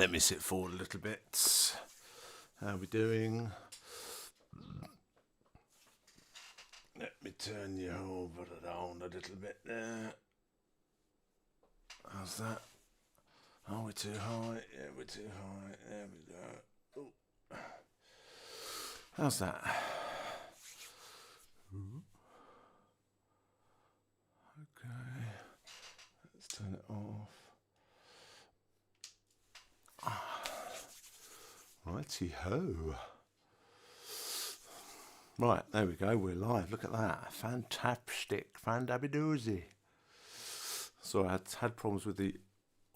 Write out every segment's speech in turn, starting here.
Let me sit forward a little bit. How are we doing? Let me turn you over around a little bit there. How's that? Are we too high? Yeah, we're too high. There we go. Ooh. How's that? Okay. Let's turn it off. Righty ho. Right, there we go. We're live. Look at that. Fantastic. Fandabidoozy. So I had problems with the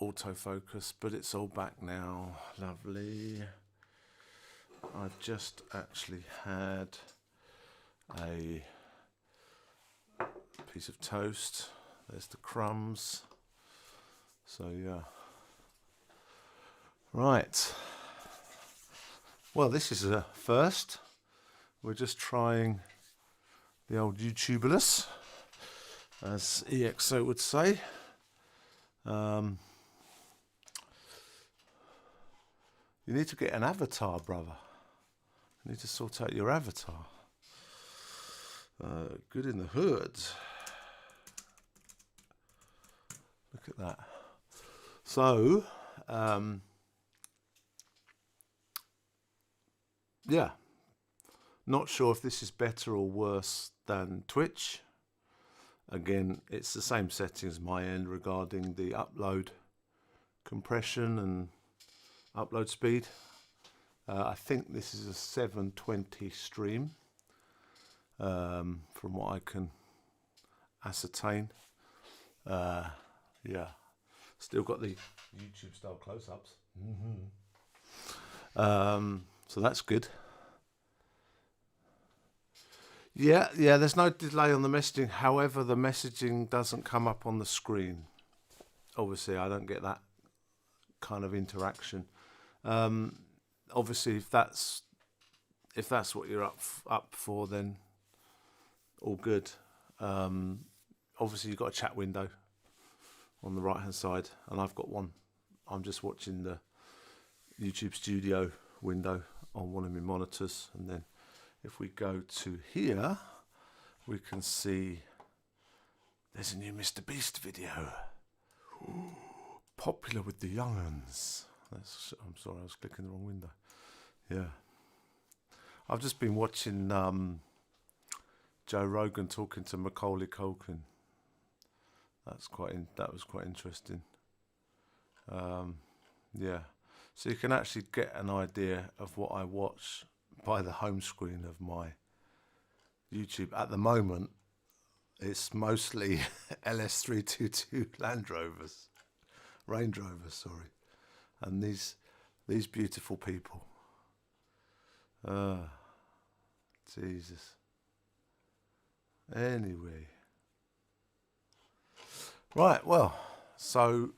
autofocus, but it's all back now. Lovely. I've just actually had a piece of toast. There's the crumbs. So yeah. Right. Well, this is a first. We're just trying the old YouTuberless, as EXO would say. You need to get an avatar, brother. You need to sort out your avatar. Good in the hood. Look at that. So, yeah. Not sure if this is better or worse than Twitch. Again, it's the same settings my end regarding the upload compression and upload speed. I think this is a 720 stream, from what I can ascertain. Yeah, still got the YouTube style close-ups. So that's good. Yeah, there's no delay on the messaging. However, the messaging doesn't come up on the screen. Obviously, I don't get that kind of interaction. Obviously, if that's what you're up for, then all good. Obviously, you've got a chat window on the right hand side, and I've got one. I'm just watching the YouTube Studio window on one of my monitors, and then if we go to here, we can see there's a new Mr. Beast video. Ooh, popular with the young uns. I'm sorry, I was clicking the wrong window. Yeah. I've just been watching Joe Rogan talking to Macaulay Culkin. That was quite interesting. Yeah. So you can actually get an idea of what I watch by the home screen of my YouTube. At the moment, it's mostly LS322 Range Rovers, sorry, and these beautiful people. Jesus. Anyway, right. Well, so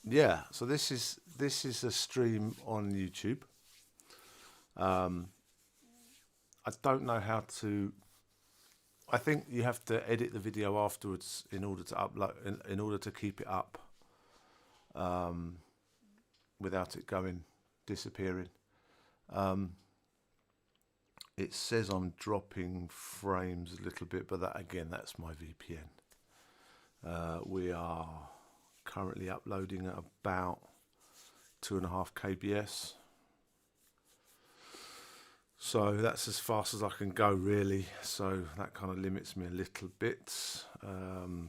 yeah. So this is a stream on YouTube. I don't know how to. I think you have to edit the video afterwards in order to upload, in order to keep it up, without it disappearing. It says I'm dropping frames a little bit, but that's my VPN. We are currently uploading at about 2.5 kbs. So that's as fast as I can go, really. So that kind of limits me a little bit.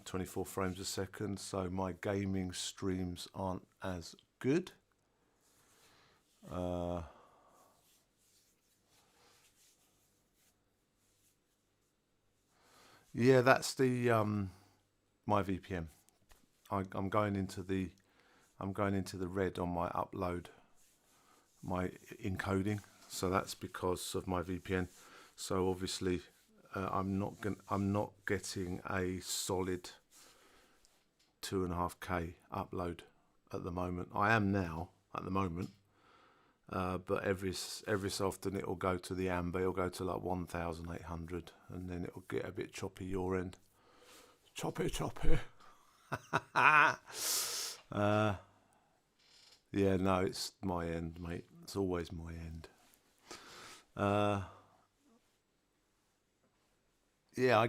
24 frames a second. So my gaming streams aren't as good. Yeah, that's the my VPN. I'm going into the red on my upload, my encoding. So that's because of my VPN. So obviously, I'm not getting a solid 2.5K upload at the moment. I am now at the moment, but every so often it will go to the amber. It'll go to like 1,800, and then it'll get a bit choppy your end. Choppy. Yeah, no, it's my end, mate. It's always my end. Uh, yeah,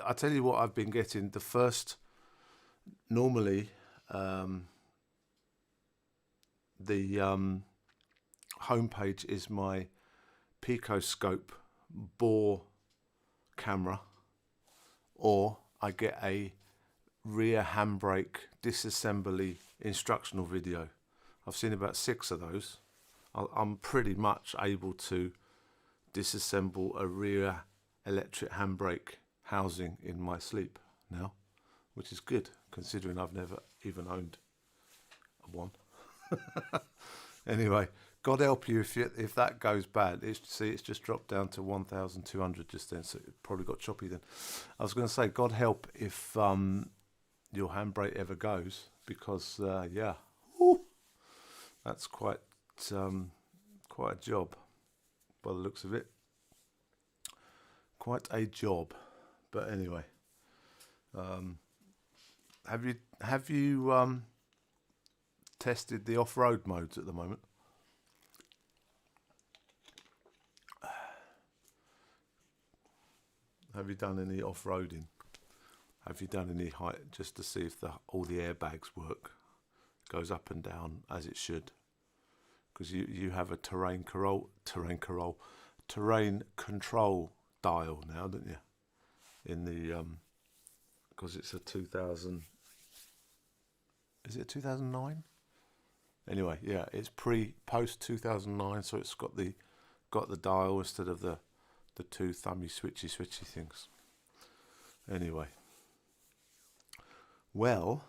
I tell you what, I've been getting the first. Normally, um, the homepage is my Picoscope bore camera, or I get a rear handbrake disassembly instructional video. I've seen about 6 of those. I'm pretty much able to disassemble a rear electric handbrake housing in my sleep now, which is good considering I've never even owned one. Anyway, God help you if that goes bad. It's just dropped down to 1,200 just then, so it probably got choppy then. I was going to say, God help if your handbrake ever goes, because yeah, whew, that's quite a job by the looks of it. Quite a job. But anyway, um, have you tested the off-road modes at the moment? Have you done any off-roading? Have you done any height just to see if all the airbags work? Goes up and down as it should. Because you have a terrain control dial now, don't you? In the because it's a 2000. Is it 2009? Anyway, yeah, it's post 2009, so it's got the dial instead of the two thumby switchy things. Anyway, well,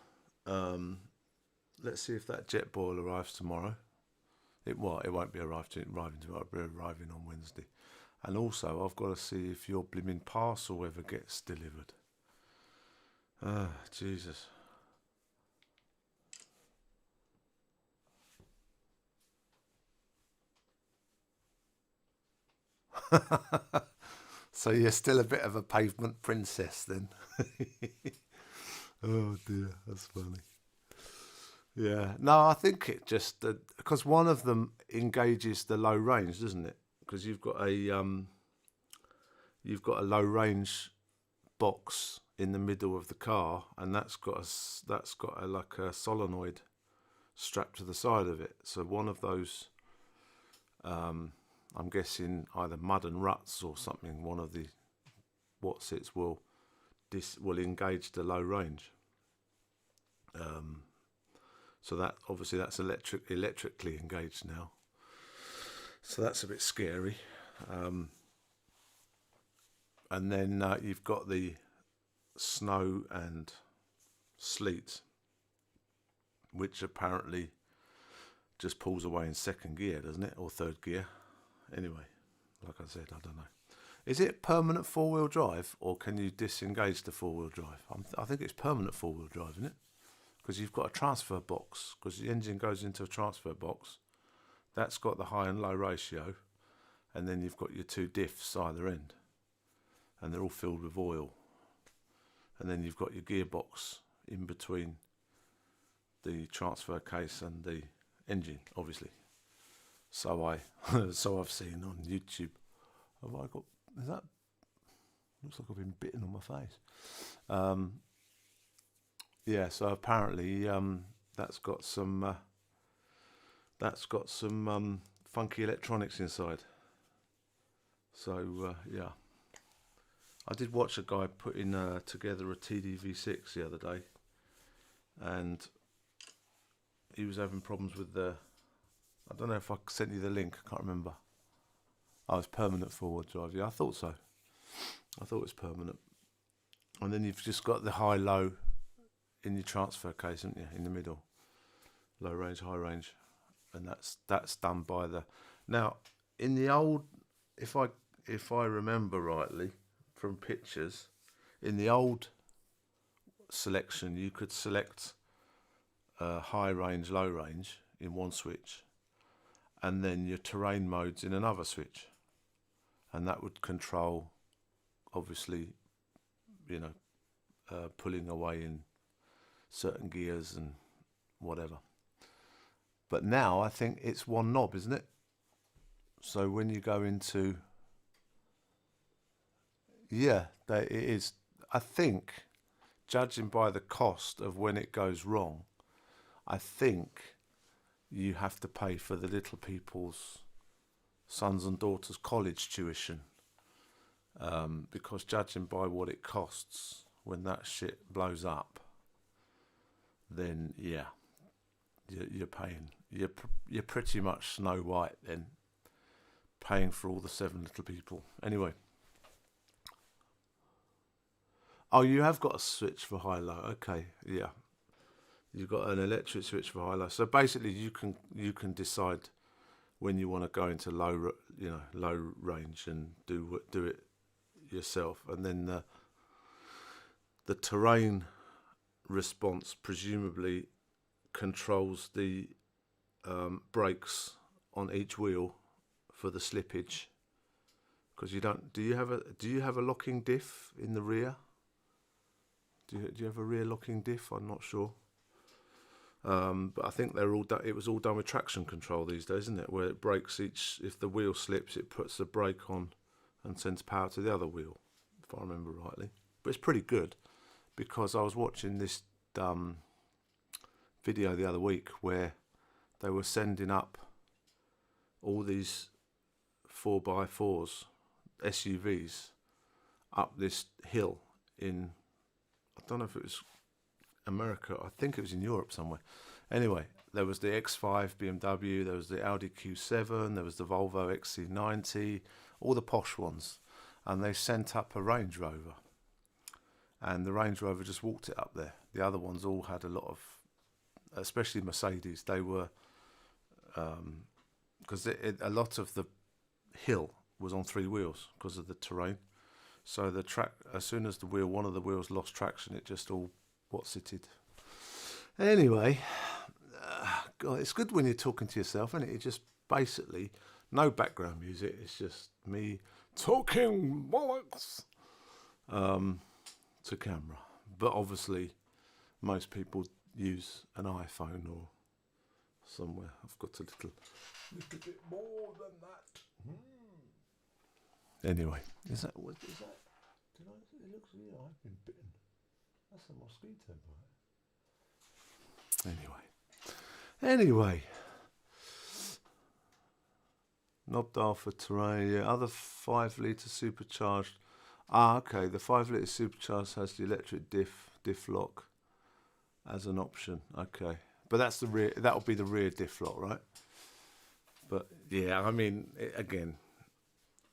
let's see if that jet boil arrives tomorrow. It won't be arriving tomorrow. It'll be arriving on Wednesday. And also, I've got to see if your blimmin' parcel ever gets delivered. Ah, Jesus. So you're still a bit of a pavement princess then. Oh dear, that's funny. Yeah, no, I think it just because one of them engages the low range, doesn't it? Because you've got a low range box in the middle of the car, and that's got a like a solenoid strapped to the side of it. So one of those, I'm guessing either mud and ruts or something. One of the Watsits will engage the low range. So that obviously that's electrically engaged now. So that's a bit scary. And then you've got the snow and sleet, which apparently just pulls away in second gear, doesn't it, or third gear? Anyway, like I said, I don't know. Is it permanent four-wheel drive, or can you disengage the four-wheel drive? I think it's permanent four-wheel drive, isn't it? Because you've got a transfer box, because the engine goes into a transfer box. That's got the high and low ratio, and then you've got your two diffs either end, and they're all filled with oil. And then you've got your gearbox in between the transfer case and the engine, obviously. So I've seen on YouTube. Have I got? Is that? Looks like I've been bitten on my face. Yeah. So apparently, that's got some funky electronics inside. So yeah, I did watch a guy putting together a TDV6 the other day, and he was having problems with the. I don't know if I sent you the link. I can't remember. Oh, it's permanent forward drive. Yeah, I thought so. I thought it was permanent. And then you've just got the high-low in your transfer case, haven't you? In the middle, low range, high range, and that's done by the. Now, in the old, if I remember rightly from pictures, in the old selection, you could select high range, low range in one switch, and then your terrain modes in another switch, and that would control, obviously, pulling away in certain gears and whatever. But now I think it's one knob, isn't it? So when you go into, yeah, it is. I think, judging by the cost of when it goes wrong, I think you have to pay for the little people's sons and daughters' college tuition. Because judging by what it costs when that shit blows up, then yeah, you're paying. You're pretty much Snow White then, paying for all the 7 little people. Anyway. Oh, you have got a switch for high-low. Okay, yeah. You've got an electric switch for high-low. So basically, you can decide when you want to go into low range and do it yourself, and then the terrain response presumably controls the brakes on each wheel for the slippage. Because you don't. Do you have a locking diff in the rear? Do you have a rear locking diff? I'm not sure. But I think it was all done with traction control these days, isn't it? Where it brakes if the wheel slips, it puts the brake on and sends power to the other wheel, if I remember rightly. But it's pretty good, because I was watching this video the other week where they were sending up all these 4x4s, SUVs, up this hill in, I don't know if it was America, I think it was in Europe somewhere. Anyway, there was the X5 BMW, there was the Audi Q7, there was the Volvo XC90, all the posh ones. And they sent up a Range Rover. And the Range Rover just walked it up there. The other ones all had a lot of, especially Mercedes, they were, because a lot of the hill was on 3 wheels because of the terrain. So the track, as soon as one of the wheels lost traction, it just all what's-itted. Anyway, God, it's good when you're talking to yourself, isn't it? It just basically, no background music, it's just me talking bollocks to camera. But obviously, most people use an iPhone or somewhere. I've got a little bit more than that. Anyway, is that? Did I? It looks. Yeah, I've been bitten. That's a mosquito bite. Anyway. Knob dial for terrain. Yeah, other 5 litre supercharged. Okay. The 5 litre supercharged has the electric diff lock as an option. Okay, but that's the rear. That'll be the rear diff lock, right? But yeah, I mean, again,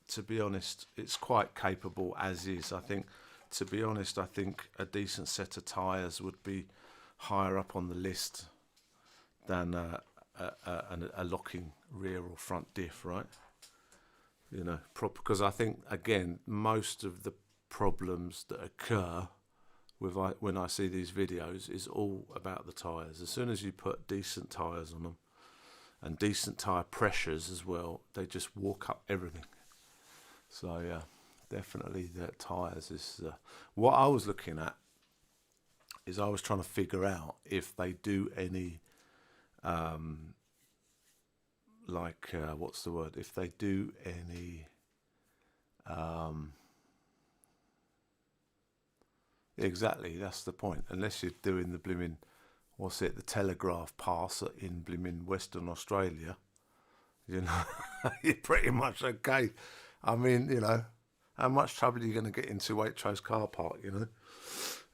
to be honest, it's quite capable as is. I think, to be honest, I think a decent set of tyres would be higher up on the list than a locking rear or front diff, right? You know, because I think, again, most of the problems that occur when I see these videos is all about the tyres. As soon as you put decent tyres on them and decent tyre pressures as well, they just walk up everything. So yeah, definitely the tyres is what I was looking at. Is I was trying to figure out if they do any what's the word? If they do any exactly, that's the point. Unless you're doing the blimmin', what's it, the telegraph pass in blimmin' Western Australia, you know, you're pretty much okay. I mean, you know, how much trouble are you going to get into Waitrose car park, you know?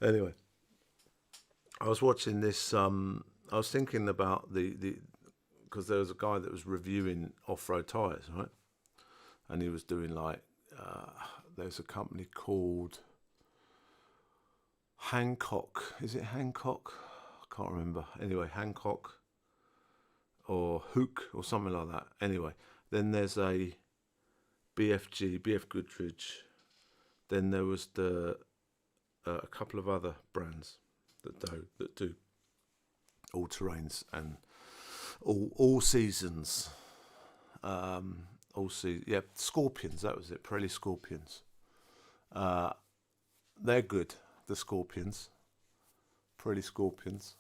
Anyway, I was watching this, I was thinking about because there was a guy that was reviewing off-road tyres, right? And he was doing there's a company called Hancock. Is it Hancock? I can't remember. Anyway, Hancock or Hook or something like that. Anyway, then there's a BF Goodrich. Then there was a couple of other brands that do all terrains and all seasons. Yeah, Scorpions. That was it. Pirelli Scorpions. They're good. The Scorpions. Pirelli Scorpions.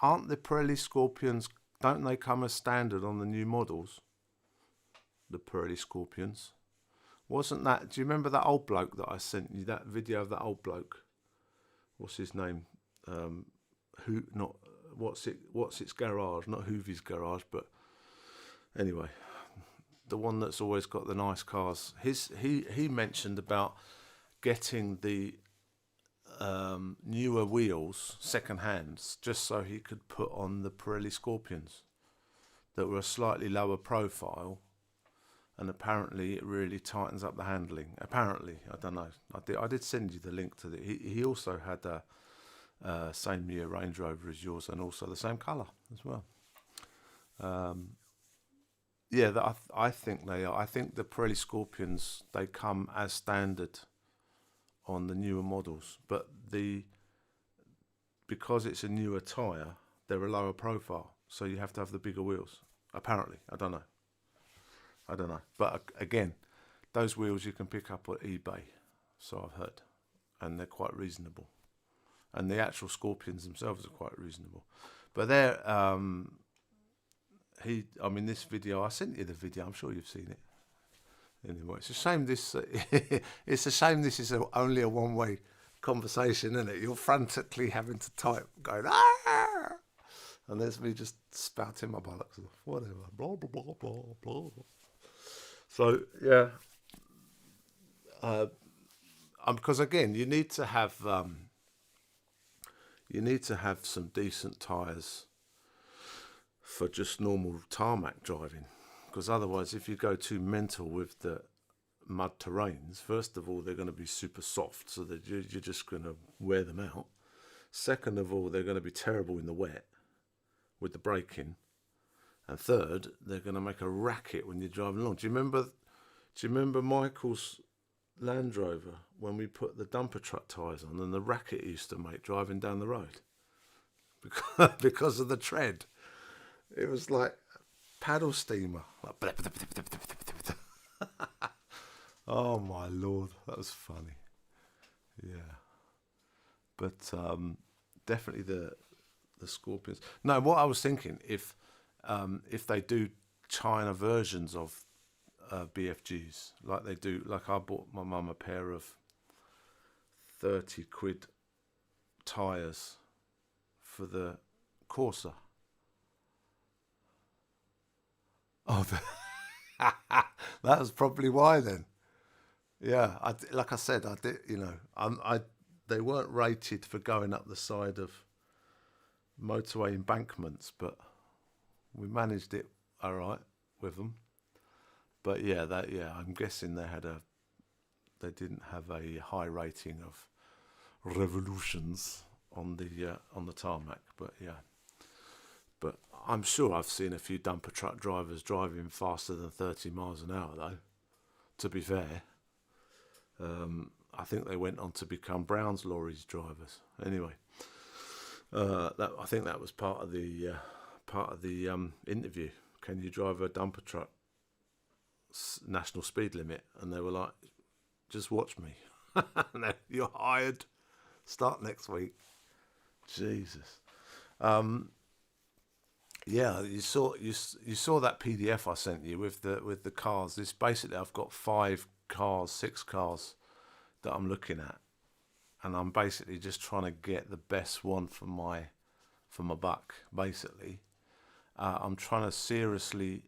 Aren't the Pirelli Scorpions? Don't they come as standard on the new models? The Pirelli Scorpions. Wasn't that? Do you remember that old bloke that I sent you? That video of that old bloke. What's his name? Who? Not what's it? What's its garage? Not Hoovy's garage, but anyway, the one that's always got the nice cars. He mentioned about getting the newer wheels second hands just so he could put on the Pirelli Scorpions that were a slightly lower profile, and apparently it really tightens up the handling. Apparently, I don't know. I did send you the link to the. He also had a same year Range Rover as yours, and also the same colour as well. Yeah, I think they are. I think the Pirelli Scorpions, they come as standard on the newer models, but because it's a newer tyre, they're a lower profile, so you have to have the bigger wheels. Apparently, I don't know. But again, those wheels you can pick up at eBay, so I've heard, and they're quite reasonable. And the actual Scorpions themselves are quite reasonable. But they're this video, I sent you the video. I'm sure you've seen it. Anyway, it's a shame this. It's a shame this is only a one-way conversation, isn't it? You're frantically having to type, going ah, and there's me just spouting my bollocks off, whatever, blah blah blah blah blah. So yeah, because again, you need to have some decent tyres for just normal tarmac driving. Because otherwise, if you go too mental with the mud terrains, first of all, they're going to be super soft, so that you're just going to wear them out. Second of all, they're going to be terrible in the wet with the braking. And third, they're going to make a racket when you're driving along. Do you remember Michael's Land Rover when we put the dumper truck tyres on, and the racket it used to make driving down the road? Because of the tread. It was like paddle steamer. Oh my Lord, that was funny. Yeah, but definitely the Scorpions. No, what I was thinking, if they do China versions of BFGs, like they do, like I bought my mum a pair of 30 quid tyres for the Corsa. Oh, that was probably why then. Yeah, like I said, I did. They weren't rated for going up the side of motorway embankments, but we managed it all right with them. But yeah, I'm guessing they didn't have a high rating of revolutions on the tarmac. But yeah. But I'm sure I've seen a few dumper truck drivers driving faster than 30 miles an hour, though, to be fair. I think they went on to become Brown's lorries drivers. Anyway, I think that was part of the interview. Can you drive a dumper truck national speed limit? And they were like, just watch me. You're hired. Start next week. Jesus. Yeah, you saw that PDF I sent you with the cars. This basically, I've got 6 cars that I'm looking at, and I'm basically just trying to get the best one for my buck. Basically, I'm trying to seriously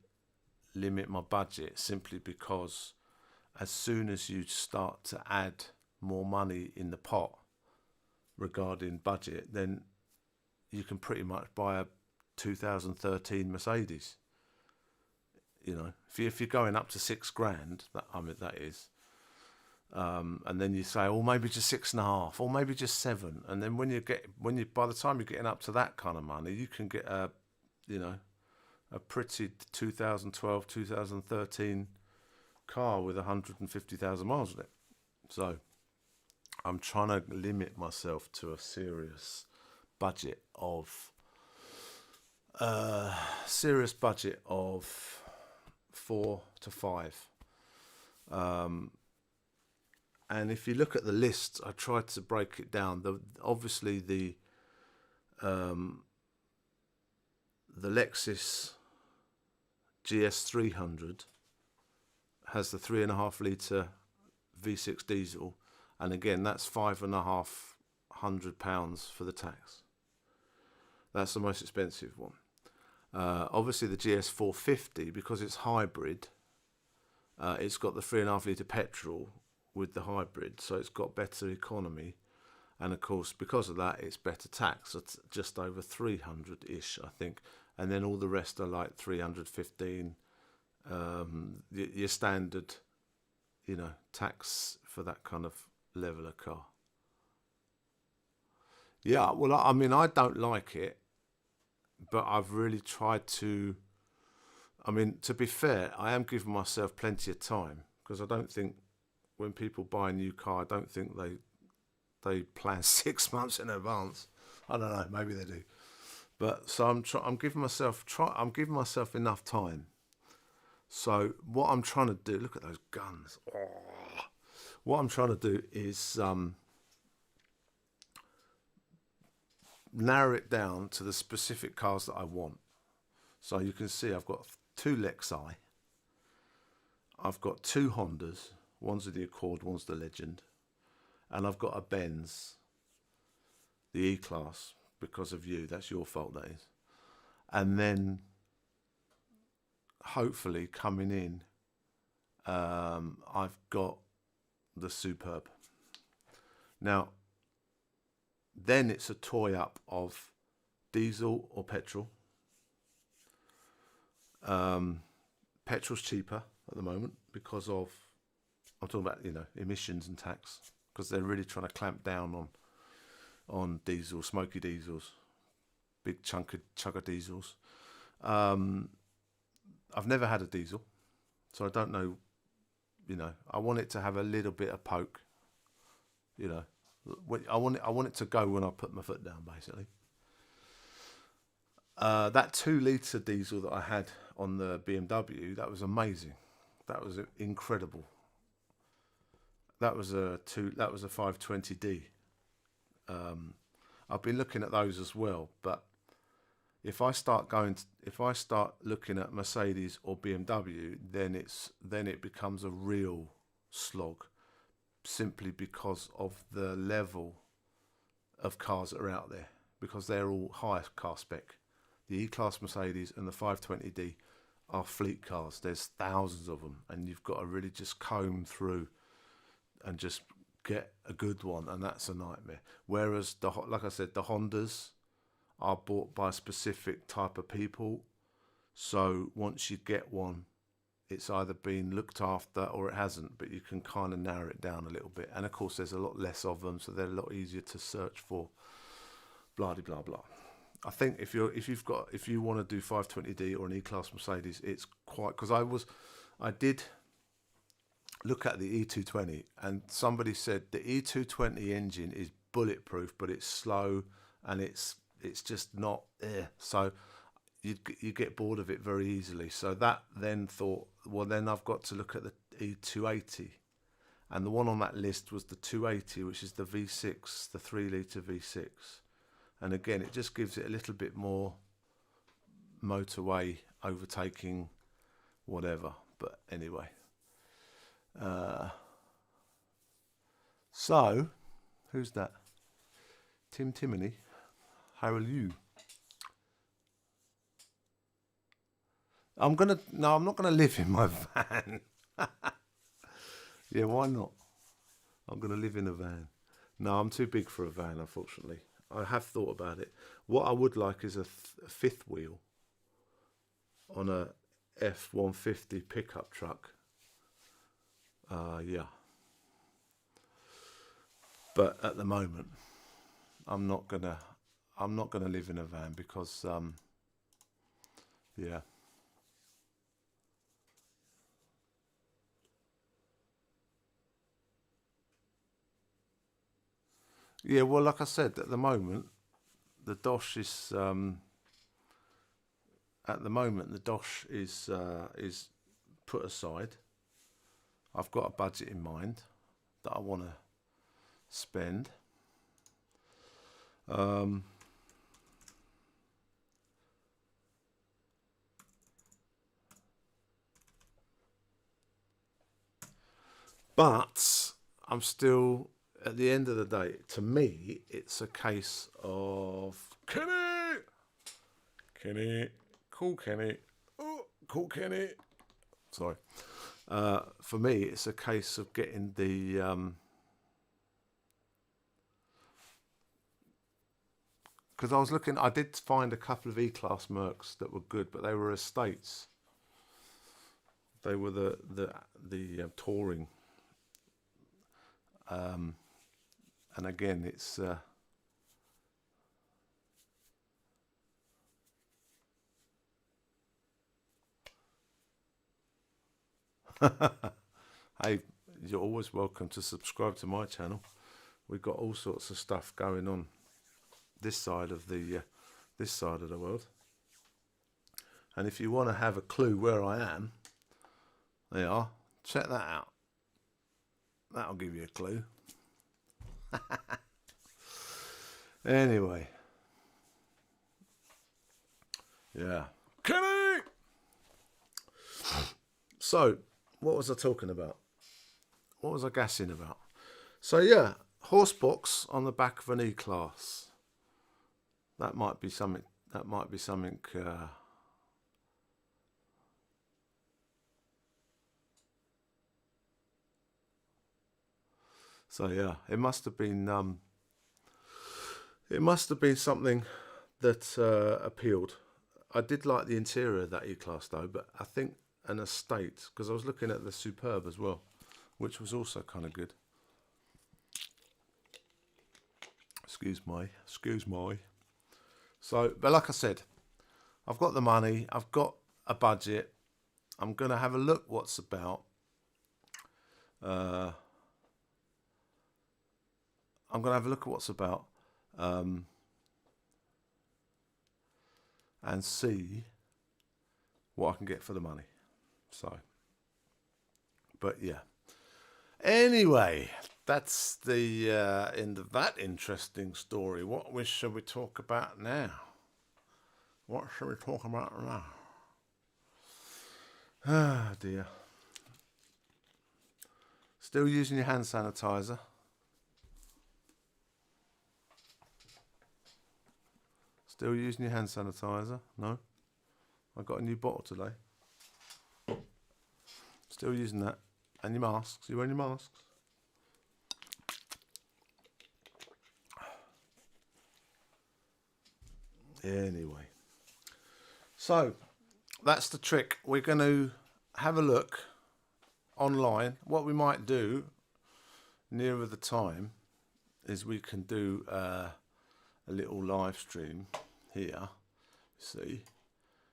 limit my budget, simply because as soon as you start to add more money in the pot regarding budget, then you can pretty much buy a 2013 Mercedes. If you're going up to $6,000, that is, and then you say, oh, maybe just 6.5, or maybe just 7, and then by the time you're getting up to that kind of money, you can get a pretty 2012, 2013 car with 150,000 miles on it. So I'm trying to limit myself to a serious budget of 4 to 5. And if you look at the list, I tried to break it down. Obviously the the Lexus GS300 has the 3.5 litre V6 diesel, and again that's £5,500 for the tax. That's the most expensive one. Obviously the GS450, because it's hybrid, it's got the 3.5 litre petrol with the hybrid, so it's got better economy, and of course because of that it's better tax. It's just over 300-ish, I think, and then all the rest are like 315. Your standard, tax for that kind of level of car. Yeah, well, I mean, I don't like it, but I've really tried to. I mean, to be fair, I am giving myself plenty of time, because I don't think when people buy a new car, I don't think they plan 6 months in advance. I don't know, maybe they do, but so I'm giving myself enough time. So what I'm trying to do, look at those guns. Oh. What I'm trying to do is narrow it down to the specific cars that I want. So you can see I've got 2 Lexi. I've got 2 Hondas. One's the Accord, one's the Legend. And I've got a Benz, the E-Class, because of you. That's your fault, that is. And then hopefully coming in, I've got the Superb. Now, then it's a toy up of diesel or petrol. Petrol's cheaper at the moment because of, I'm talking about, emissions and tax, because they're really trying to clamp down on diesel, smoky diesels, big chunk of diesels. I've never had a diesel, so I don't know. I want it to have a little bit of poke. I want it to go when I put my foot down, basically. That 2 litre diesel that I had on the BMW, that was amazing. That was incredible. That was a 520D. I've been looking at those as well, but if I start looking at Mercedes or BMW, then it becomes a real slog, simply because of the level of cars that are out there, because they're all high car spec. The E-Class Mercedes and the 520D are fleet cars. There's thousands of them, and you've got to really just comb through and just get a good one, and that's a nightmare. Whereas like I said, the Hondas are bought by a specific type of people, so once you get one, it's either been looked after or it hasn't, but you can kind of narrow it down a little bit. And of course there's a lot less of them, so they're a lot easier to search for. Blah blah blah. I think if you want to do 520D or an E-Class Mercedes, it's quite, because I did look at the E220, and somebody said the E220 engine is bulletproof, but it's slow and it's just not there. So you get bored of it very easily. So that then thought, well, then I've got to look at the E280, and the one on that list was the 280, which is the V6, the 3 litre V6. And again, it just gives it a little bit more motorway overtaking, whatever. But anyway, so who's that? Tim Timony. How are you? I'm not gonna live in my van. Yeah, why not? I'm gonna live in a van. No, I'm too big for a van, unfortunately. I have thought about it. What I would like is a fifth wheel on a F-150 pickup truck. Yeah. But at the moment, I'm not gonna live in a van because, yeah. Yeah, well, like I said, at the moment, the Dosh is put aside. I've got a budget in mind that I want to spend. But I'm still, at the end of the day, to me, it's a case of Kenny, Kenny, cool Kenny, oh, cool Kenny. Sorry. For me, it's a case of getting the because I was looking. I did find a couple of E-class Mercs that were good, but they were estates. They were the touring, and again, it's. Hey, you're always welcome to subscribe to my channel. We've got all sorts of stuff going on this side of the world. And if you want to have a clue where I am, there you are. Check that out. That'll give you a clue. Anyway, yeah. Kenny. So, what was I talking about? What was I gassing about? So yeah, horse box on the back of an E-class. That might be something. That might be something. So yeah, it must have been. It must have been something that appealed. I did like the interior of that E-class though, but I think an estate, because I was looking at the Superb as well, which was also kind of good. Excuse me. So, but like I said, I've got the money, I've got a budget. I'm going to have a look what's about. I'm going to have a look at what's about and see what I can get for the money. So, but yeah. Anyway, that's the end of that interesting story. What shall we talk about now? What shall we talk about now? Ah, dear. Still using your hand sanitizer? Still using your hand sanitizer? No? I got a new bottle today. Still using that. And your masks. You wearing your masks? Anyway. So, that's the trick. We're going to have a look online. What we might do nearer the time is we can do a little live stream here. See?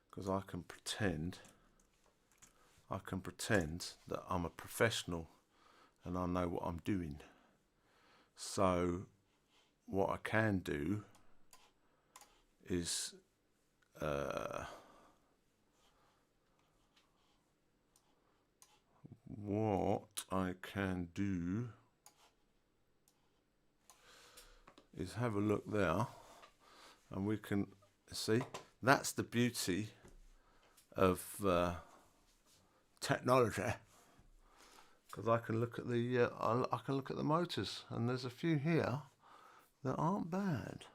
Because I can pretend that I'm a professional and I know what I'm doing. So what I can do is have a look there, and we can see. That's the beauty of technology, because I can look at the motors, and there's a few here that aren't bad.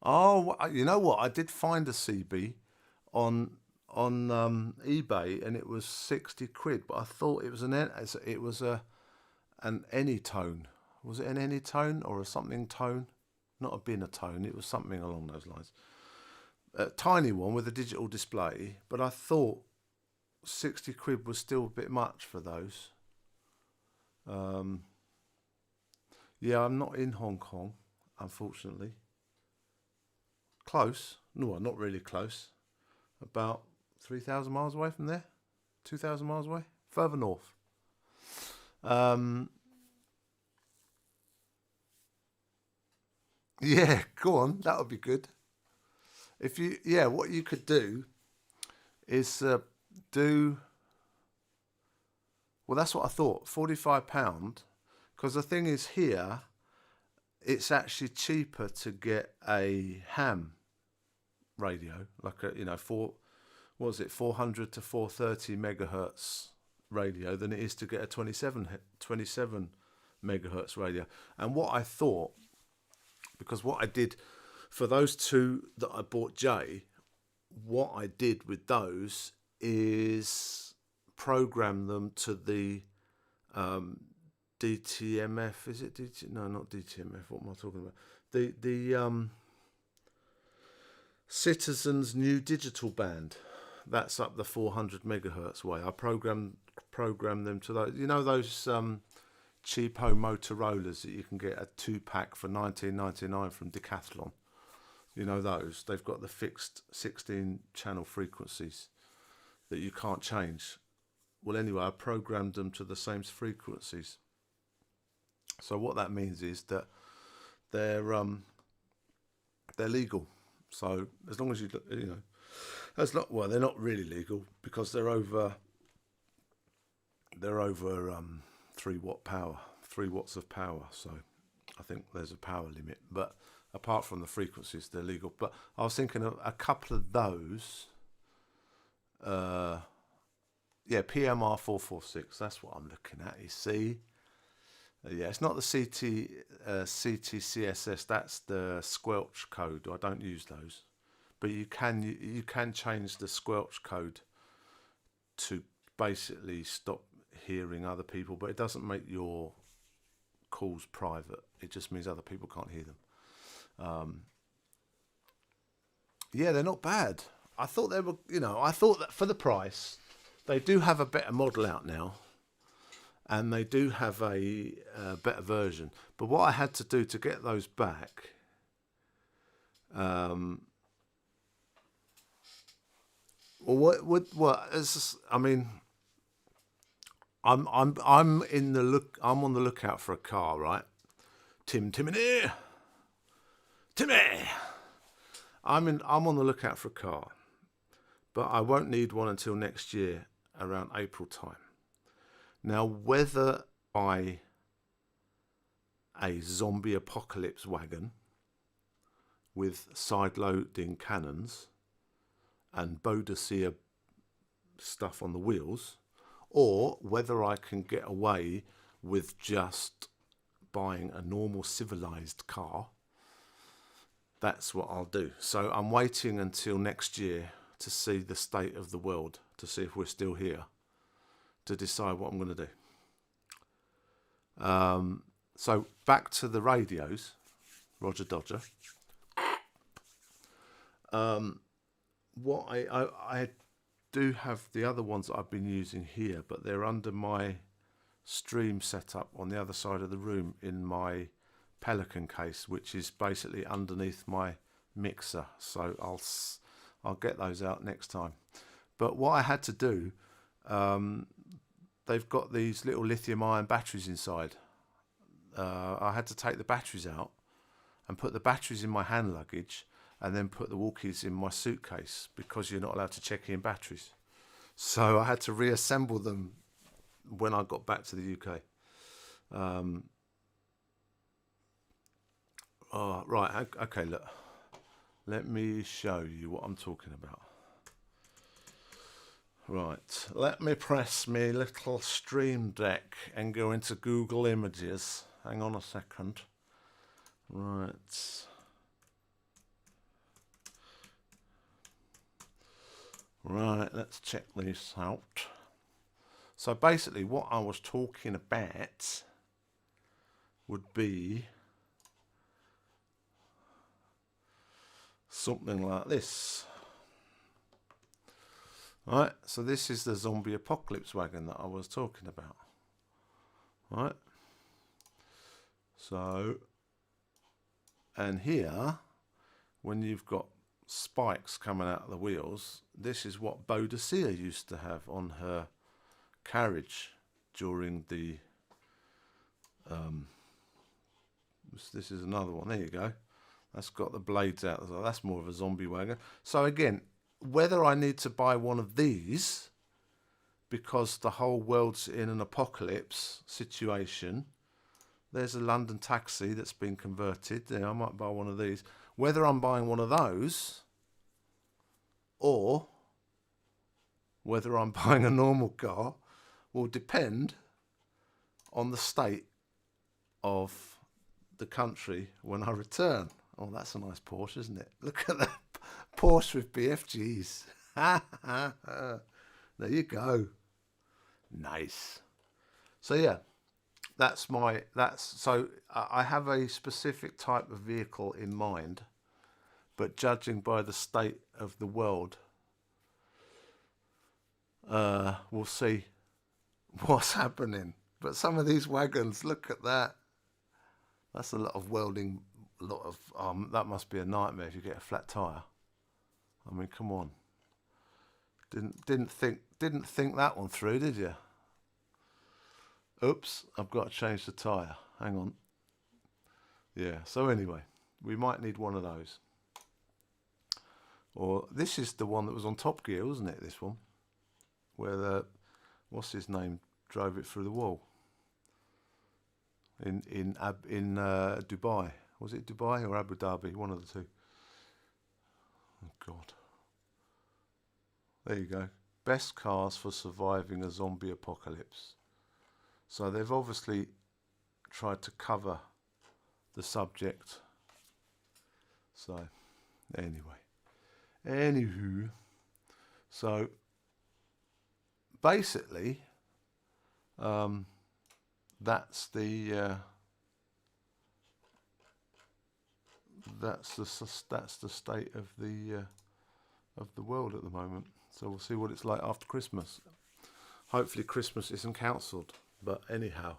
Oh, you know what? I did find a CB on eBay, and it was 60 quid. But I thought it was an Anytone. Was it an Anytone or a something tone? Not a Binatone. It was something along those lines. A tiny one with a digital display. But I thought 60 quid was still a bit much for those. Yeah, I'm not in Hong Kong, unfortunately. Close. No, not really close. About 3,000 miles away from there. 2,000 miles away. Further north. Yeah, go on. That would be good. What you could do is do. Well, that's what I thought. £45. Because the thing is here, it's actually cheaper to get a ham radio, like a, 400 to 430 megahertz radio, than it is to get a 27 megahertz radio. And what I thought, because what I did for those two that I bought Jay, what I did with those is program them to the DTMF. Is it DT? No, not DTMF. What am I talking about? The Citizen's new digital band. That's up the 400 megahertz way. I program them to those. Those cheapo Motorola's that you can get a 2-pack for $19.99 from Decathlon. Those. They've got the fixed 16 channel frequencies that you can't change. Well, anyway, I programmed them to the same frequencies. So what that means is that they're legal. So as long as they're not really legal because they're over 3 watts of power. So I think there's a power limit, but apart from the frequencies, they're legal. But I was thinking of a couple of those. PMR 446. That's what I'm looking at. You see. It's not the CTCSS. That's the squelch code. I don't use those, but you can change the squelch code to basically stop hearing other people. But it doesn't make your calls private. It just means other people can't hear them. They're not bad. I thought they were. I thought that for the price, they do have a better model out now. And they do have a better version. But what I had to do to get those back, I'm on the lookout for a car, right? Timmy. I'm on the lookout for a car, but I won't need one until next year, around April time. Now, whether buy a zombie apocalypse wagon with side-loading cannons and Boadicea stuff on the wheels, or whether I can get away with just buying a normal civilized car, that's what I'll do. So I'm waiting until next year to see the state of the world, to see if we're still here, to decide what I'm going to do. So back to the radios, Roger Dodger. What I do have the other ones that I've been using here, but they're under my stream setup on the other side of the room in my Pelican case, which is basically underneath my mixer. So I'll get those out next time. But what I had to do, they've got these little lithium-ion batteries inside. I had to take the batteries out and put the batteries in my hand luggage, and then put the walkies in my suitcase, because you're not allowed to check in batteries. So I had to reassemble them when I got back to the UK. Right, okay, look. Let me show you what I'm talking about. Right, let me press my little Stream Deck and go into Google Images. Hang on a second. Right. Right, let's check this out. So basically what I was talking about would be something like this. Right, so this is the zombie apocalypse wagon that I was talking about. Right. So, and here, when you've got spikes coming out of the wheels, this is what Boadicea used to have on her carriage during the this is another one. There you go. That's got the blades out. So that's more of a zombie wagon. So again, whether I need to buy one of these because the whole world's in an apocalypse situation, There's a London taxi that's been converted. Yeah, I might buy one of these. Whether I'm buying one of those or whether I'm buying a normal car will depend on the state of the country when I return. Oh, that's a nice Porsche, isn't it? Look at that Porsche with BFGs. There you go. Nice. So yeah, so I have a specific type of vehicle in mind, but judging by the state of the world, we'll see what's happening. But some of these wagons, look at that. That's a lot of welding. A lot of that must be a nightmare if you get a flat tire. I mean, come on. Didn't think that one through, did you? Oops, I've got to change the tire. Hang on. Yeah. So anyway, we might need one of those. Or this is the one that was on Top Gear, wasn't it? This one, where the what's his name drove it through the wall. In Dubai. Was it Dubai or Abu Dhabi? One of the two. Oh God. There you go. Best cars for surviving a zombie apocalypse. So they've obviously tried to cover the subject. So anywho, so basically, that's the state of the world at the moment. So we'll see what it's like after Christmas. Hopefully Christmas isn't cancelled. But anywho,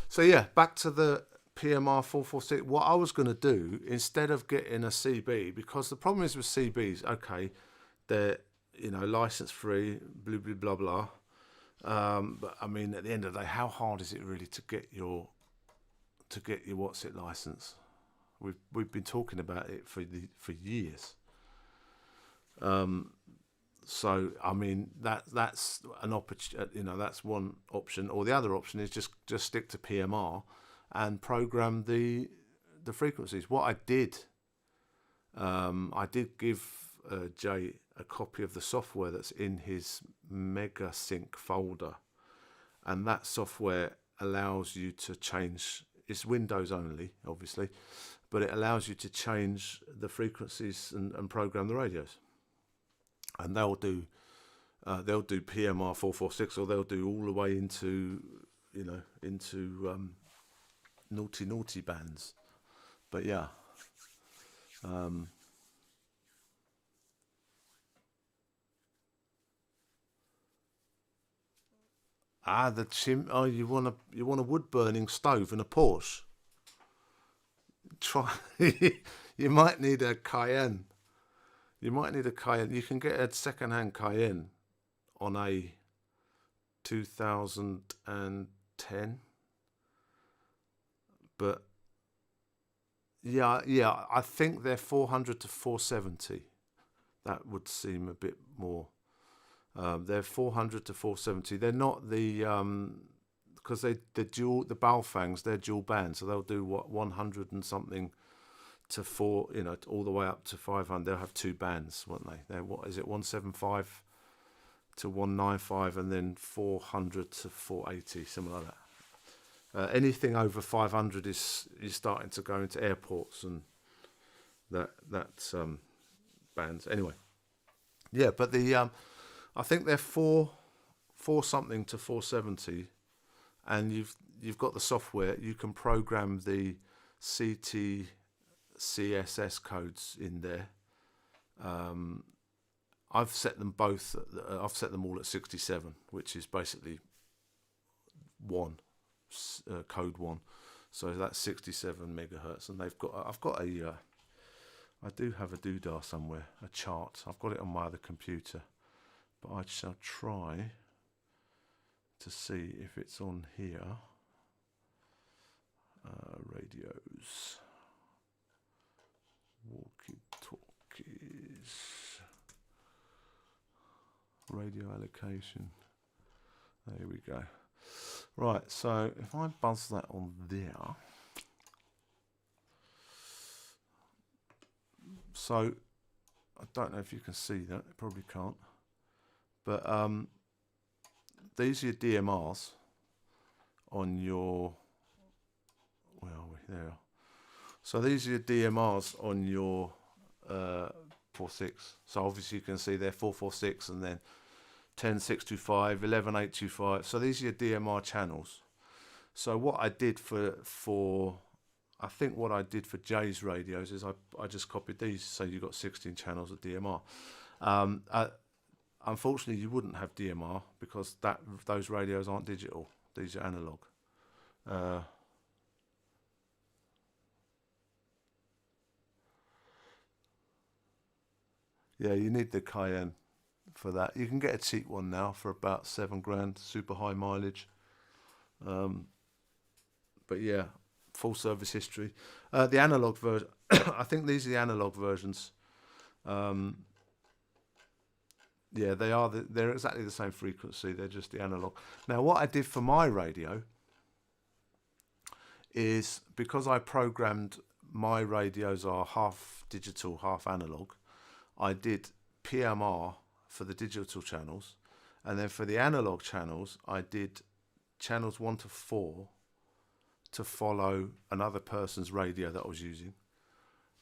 so yeah, back to the PMR 446. What I was going to do, instead of getting a CB, because the problem is with CBs, okay, they're license free, blah blah blah blah. But I mean, at the end of the day, how hard is it really to get your what's it license? We've been talking about it for years. So I mean that's an opportunity. That's one option, or the other option is just stick to PMR and program the frequencies. What I did give Jay a copy of the software that's in his MegaSync folder, and that software allows you to change. It's Windows only, obviously, but it allows you to change the frequencies and program the radios. And they'll do PMR 446, or they'll do all the way into naughty bands. But yeah, the chim. Oh, you want a wood burning stove and a Porsche? Try. You might need a Cayenne. You can get a second-hand Cayenne on a 2010. But yeah, I think they're 400 to 470. That would seem a bit more. They're 400 to 470. They're not the because the Baofengs, they're dual band, so they'll do 100 and something to all the way up to 500. They'll have two bands, won't they? They're, what is it, 175 to 195, and then 400 to 480, something like that. Anything over 500 is starting to go into airports and that bands. Anyway, yeah, but the I think they're 4 something to 470, and you've got the software. You can program the CSS codes in there. I've set them both. I've set them all at 67, which is basically code 1. So that's 67 megahertz, and I've got a. I do have a doodah somewhere, a chart. I've got it on my other computer, but I shall try to see if it's on here. Radios. Walkie-talkies. Radio allocation. There we go. Right, so if I buzz that on there, so I don't know if you can see that, you probably can't, but these are your DMRs on your, where are we? There. So these are your DMRs on your 46. So obviously you can see they're 446 and then 10625, 11825. So these are your DMR channels. So what I did for I think what I did for Jay's radios is I just copied these. So you've got 16 channels of DMR. Unfortunately, you wouldn't have DMR because those radios aren't digital. These are analog. Yeah, you need the Cayenne for that. You can get a cheap one now for about £7 super high mileage. But yeah, full service history. The analog version, I think these are the analog versions. Yeah, they're exactly the same frequency. They're just the analog. Now, what I did for my radio is because I programmed my radios are half digital, half analog. I did PMR for the digital channels, and then for the analog channels, I did channels 1 to 4 to follow another person's radio that I was using,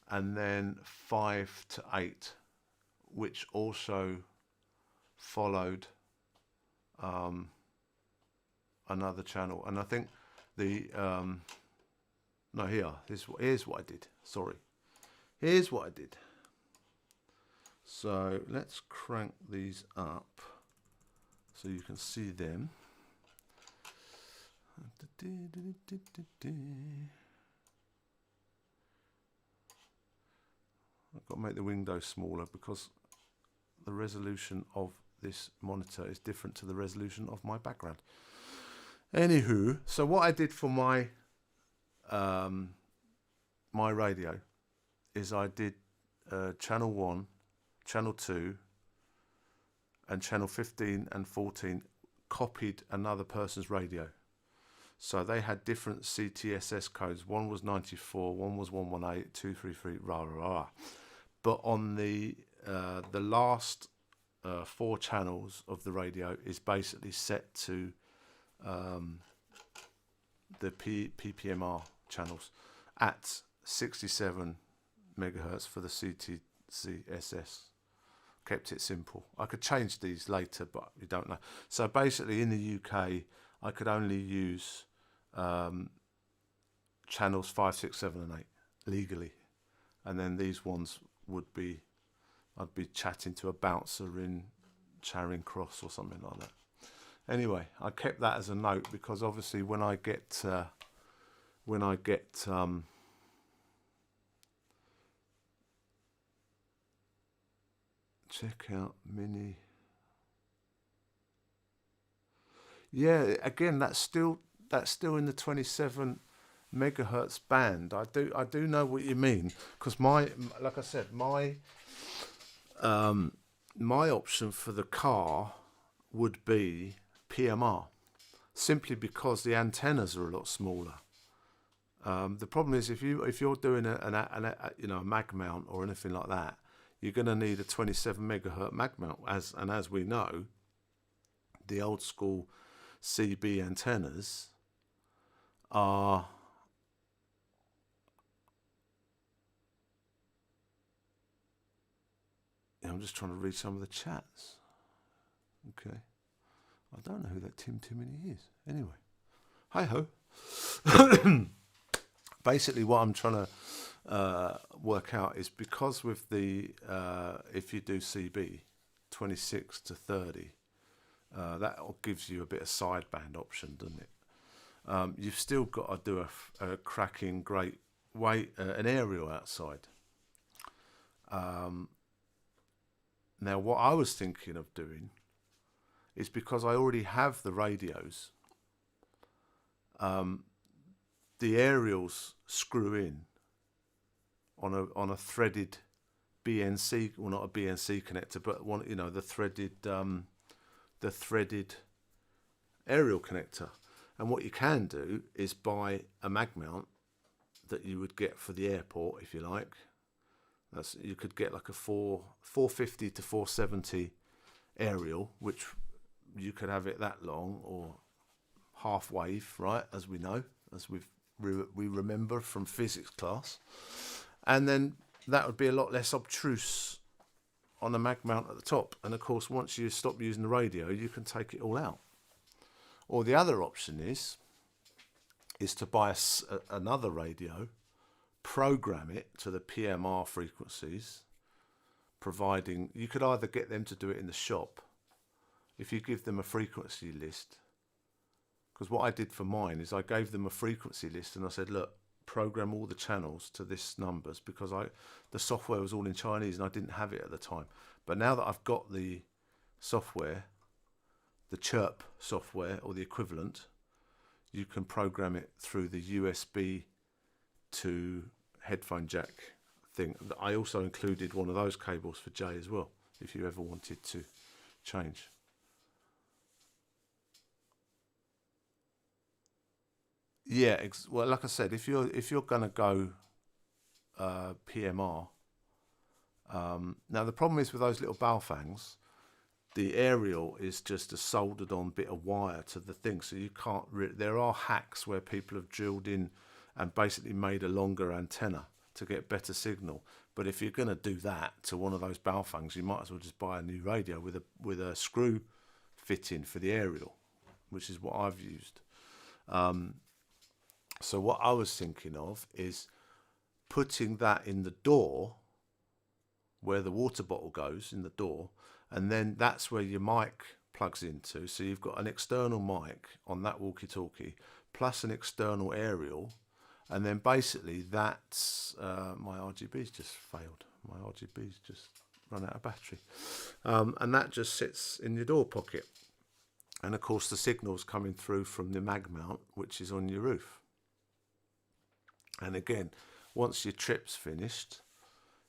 and then 5 to 8, which also followed another channel. And I think the no, here's what I did. Sorry, here's what I did. So let's crank these up so you can see them. I've got to make the window smaller because the resolution of this monitor is different to the resolution of my background. Anywho, so what I did for my my radio is I did channel 1, channel 2, and channel 15 and 14 copied another person's radio. So they had different CTSS codes. One was 94, one was 118, 233, rah rah rah. But on the last 4 channels of the radio is basically set to the PPMR channels at 67 megahertz for the CTSS. Kept it simple. I could change these later, but you don't know. So basically, in the UK, I could only use channels 5, 6, 7, and 8 legally, and then these ones would be, I'd be chatting to a bouncer in Charing Cross or something like that. Anyway, I kept that as a note because obviously when I get check out mini. Yeah, again, that's still in the 27 megahertz band. I do know what you mean because like I said, my option for the car would be PMR, simply because the antennas are a lot smaller. The problem is if you're doing a mag mount or anything like that, you're going to need a 27 megahertz mag mount. As we know, the old school CB antennas are I'm just trying to read some of the chats. Okay. I don't know who that Tim Timony is. Anyway. Hi ho. Basically what I'm trying to work out is because with the if you do CB 26 to 30, that gives you a bit of sideband option, doesn't it? You've still got to do a cracking great an aerial outside. Now what I was thinking of doing is, because I already have the radios, the aerials screw in on a threaded BNC, well, not a BNC connector, but one, the threaded aerial connector. And what you can do is buy a mag mount that you would get for the airport, if you like. You could get like a 450 to 470 aerial, which you could have it that long or half wave, right? As we know, as we remember from physics class, and then that would be a lot less obtruse on a mag mount at the top. And of course, once you stop using the radio, you can take it all out. Or the other option is to buy another radio, program it to the PMR frequencies, providing you could either get them to do it in the shop if you give them a frequency list. Because what I did for mine is I gave them a frequency list and I said, look, program all the channels to this numbers, because the software was all in Chinese and I didn't have it at the time. But now that I've got the software, the Chirp software or the equivalent, you can program it through the USB to headphone jack thing. I also included one of those cables for Jay as well, if you ever wanted to change. Yeah, well, like I said, if you're gonna go PMR, now the problem is with those little Baofengs, the aerial is just a soldered on bit of wire to the thing, so you can't there are hacks where people have drilled in and basically made a longer antenna to get better signal. But if you're going to do that to one of those Baofengs, you might as well just buy a new radio with a screw fitting for the aerial, which is what I've used. So what I was thinking of is putting that in the door where the water bottle goes, in the door, and then that's where your mic plugs into. So you've got an external mic on that walkie-talkie plus an external aerial, and then basically that's my RGB's just failed. My RGB's just run out of battery, and that just sits in your door pocket. And of course the signal's coming through from the mag mount, which is on your roof. And again, once your trip's finished,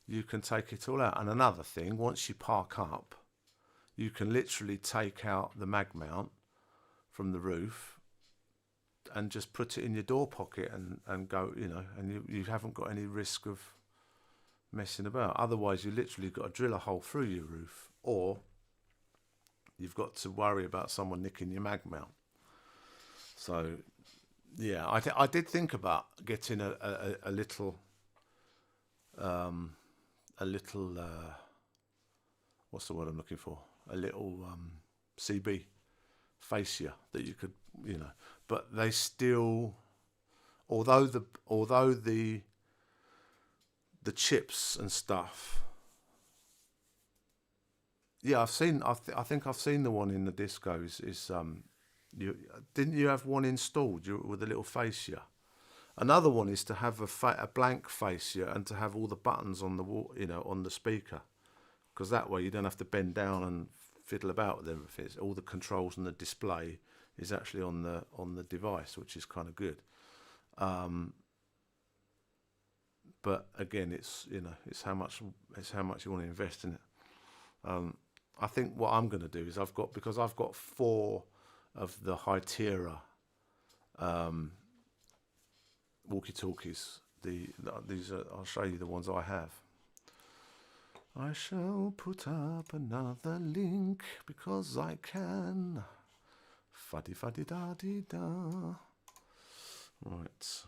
you can take it all out. And another thing, once you park up, you can literally take out the mag mount from the roof and just put it in your door pocket and go, and you haven't got any risk of messing about. Otherwise, you literally got to drill a hole through your roof, or you've got to worry about someone nicking your mag mount. So, yeah, I did think about getting a little what's the word I'm looking for? A little CB fascia that you could, but they still, although the chips and stuff. Yeah, I think I've seen the one in the discos. Didn't you have one installed with a little fascia? Another one is to have a blank fascia and to have all the buttons on the wall, on the speaker, because that way you don't have to bend down and fiddle about with everything. All the controls and the display is actually on the device, which is kind of good. But again, it's how much you want to invest in it. I think what I'm going to do is I've got 4 of the Hytera walkie-talkies. I'll show you the ones I have. I shall put up another link because I can. Fuddy fuddy da dee da. Right.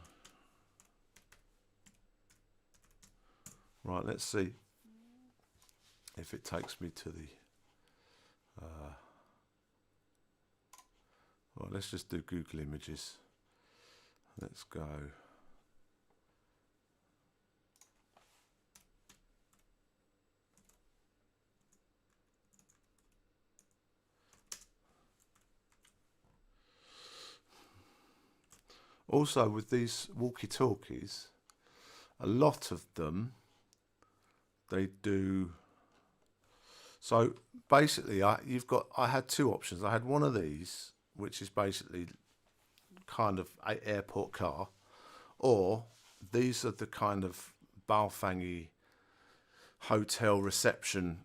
Right, let's see if it takes me to the well, let's just do Google Images. Let's go. Also, with these walkie-talkies, a lot of them, they do. So basically, I had 2 options. I had one of these, which is basically kind of an airport car, or these are the kind of Baofengy hotel reception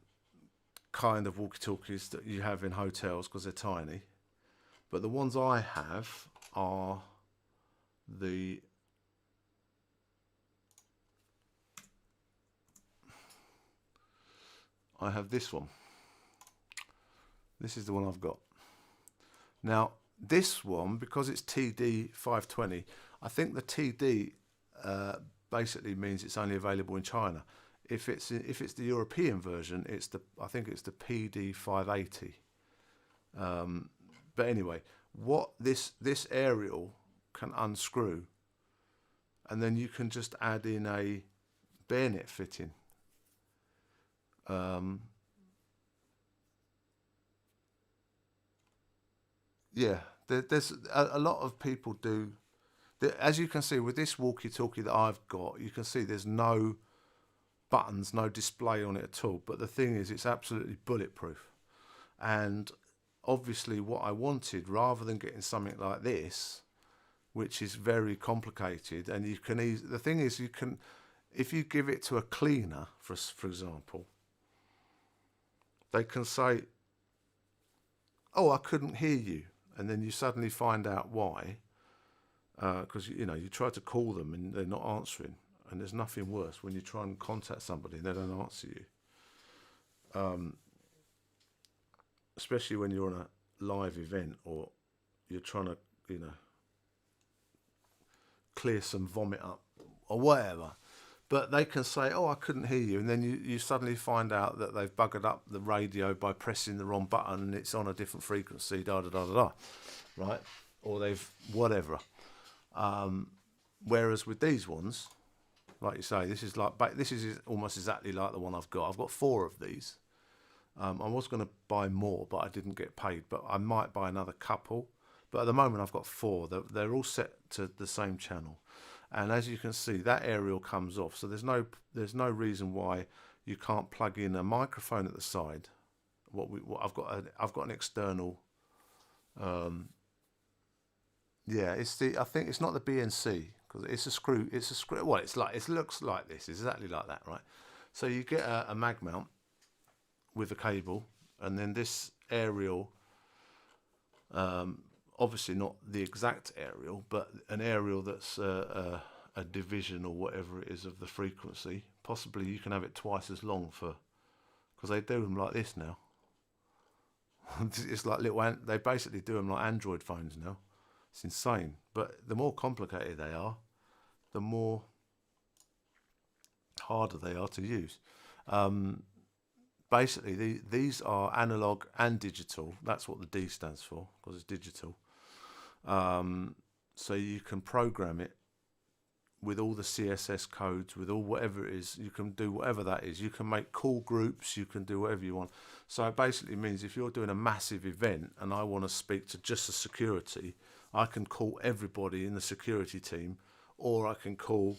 kind of walkie-talkies that you have in hotels because they're tiny. But the ones I have are the I have this one. This is the one I've got. Now, this one, because it's TD520, I think the TD basically means it's only available in China. If it's the European version, I think it's the PD580. But anyway, what this aerial can unscrew, and then you can just add in a bayonet fitting. Yeah, there's a lot of people do. As you can see with this walkie-talkie that I've got, you can see there's no buttons, no display on it at all. But the thing is, it's absolutely bulletproof. And obviously what I wanted, rather than getting something like this, which is very complicated, and you can the thing is, you can, if you give it to a cleaner, for example, they can say, oh, I couldn't hear you. And then you suddenly find out why, because you try to call them and they're not answering. And there's nothing worse when you try and contact somebody and they don't answer you. Especially when you're on a live event or you're trying to, clear some vomit up or whatever. But they can say, oh, I couldn't hear you. And then you suddenly find out that they've buggered up the radio by pressing the wrong button and it's on a different frequency, right? Or they've whatever. Whereas with these ones, like you say, this is almost exactly like the one I've got. I've got 4 of these. I was going to buy more, but I didn't get paid. But I might buy another couple. But at the moment, I've got 4. They're all set to the same channel. And as you can see, that aerial comes off. So there's no reason why you can't plug in a microphone at the side. I've got an external. I think it's not the BNC because it's a screw. It's a screw. Well, it looks like this, exactly like that, right? So you get a mag mount with a cable, and then this aerial. Obviously not the exact aerial, but an aerial that's a division or whatever it is of the frequency. Possibly you can have it twice as long because they do them like this now. It's like they basically do them like Android phones now. It's insane. But the more complicated they are, the more harder they are to use. Basically, these are analog and digital. That's what the D stands for, because it's digital. So you can program it with all the CSS codes, with all whatever it is. You can do whatever that is. You can make call groups. You can do whatever you want. So it basically means if you're doing a massive event and I want to speak to just the security, I can call everybody in the security team, or I can call